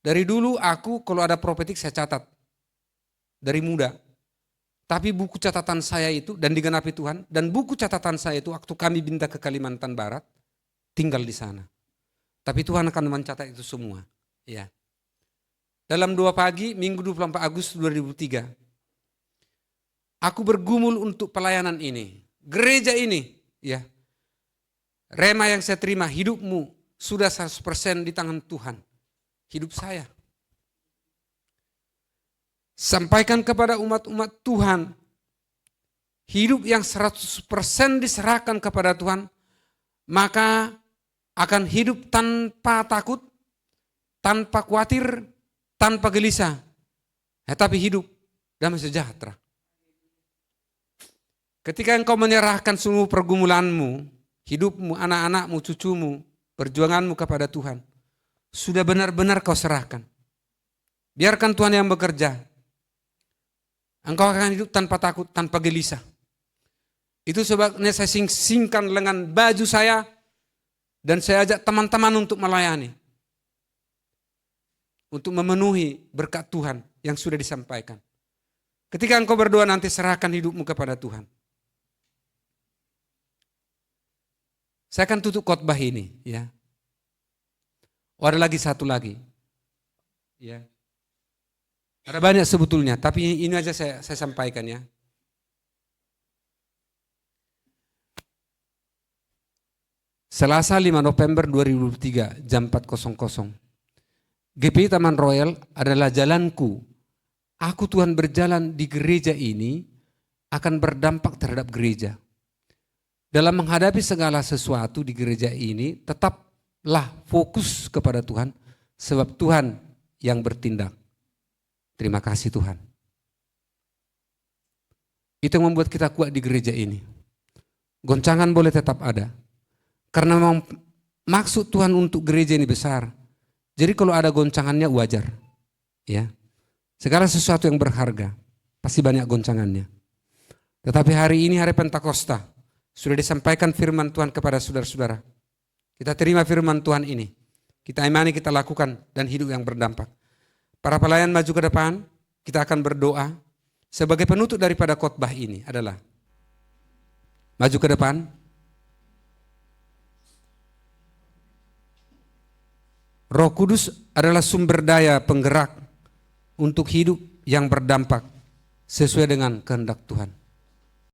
Dari dulu aku kalau ada profetik saya catat dari muda. Tapi buku catatan saya itu dan digenapi Tuhan dan buku catatan saya itu waktu kami pindah ke Kalimantan Barat tinggal di sana. Tapi Tuhan akan mencatat itu semua, ya. Dalam 2 pagi Minggu 24 Agustus 2003 aku bergumul untuk pelayanan ini. Gereja ini, ya. Rema yang saya terima, hidupmu sudah 100% di tangan Tuhan. Hidup saya. Sampaikan kepada umat-umat Tuhan. Hidup yang 100% diserahkan kepada Tuhan. Maka akan hidup tanpa takut, tanpa khawatir, tanpa gelisah. Tapi hidup damai sejahtera. Ketika engkau menyerahkan seluruh pergumulanmu, hidupmu, anak-anakmu, cucumu, perjuanganmu kepada Tuhan, sudah benar-benar kau serahkan. Biarkan Tuhan yang bekerja. Engkau akan hidup tanpa takut, tanpa gelisah. Itu sebabnya saya singkan lengan baju saya dan saya ajak teman-teman untuk melayani. Untuk memenuhi berkat Tuhan yang sudah disampaikan. Ketika engkau berdoa nanti serahkan hidupmu kepada Tuhan. Saya akan tutup khotbah ini, ya. Oh, ada lagi satu lagi. Ya. Ada banyak sebetulnya, tapi ini aja saya sampaikan ya. Selasa 5 November 2023 jam 4.00. GPI Taman Royal adalah jalanku. Aku Tuhan berjalan di gereja ini akan berdampak terhadap gereja. Dalam menghadapi segala sesuatu di gereja ini, tetaplah fokus kepada Tuhan, sebab Tuhan yang bertindak. Terima kasih Tuhan. Itu yang membuat kita kuat di gereja ini. Goncangan boleh tetap ada. Karena memang maksud Tuhan untuk gereja ini besar. Jadi kalau ada goncangannya wajar. Ya. Segala sesuatu yang berharga, pasti banyak goncangannya. Tetapi hari ini hari Pentakosta, sudah disampaikan firman Tuhan kepada saudara-saudara. Kita terima firman Tuhan ini. Kita imani, kita lakukan, dan hidup yang berdampak. Para pelayan maju ke depan, kita akan berdoa. Sebagai penutup daripada khotbah ini adalah, maju ke depan. Roh Kudus adalah sumber daya penggerak untuk hidup yang berdampak sesuai dengan kehendak Tuhan.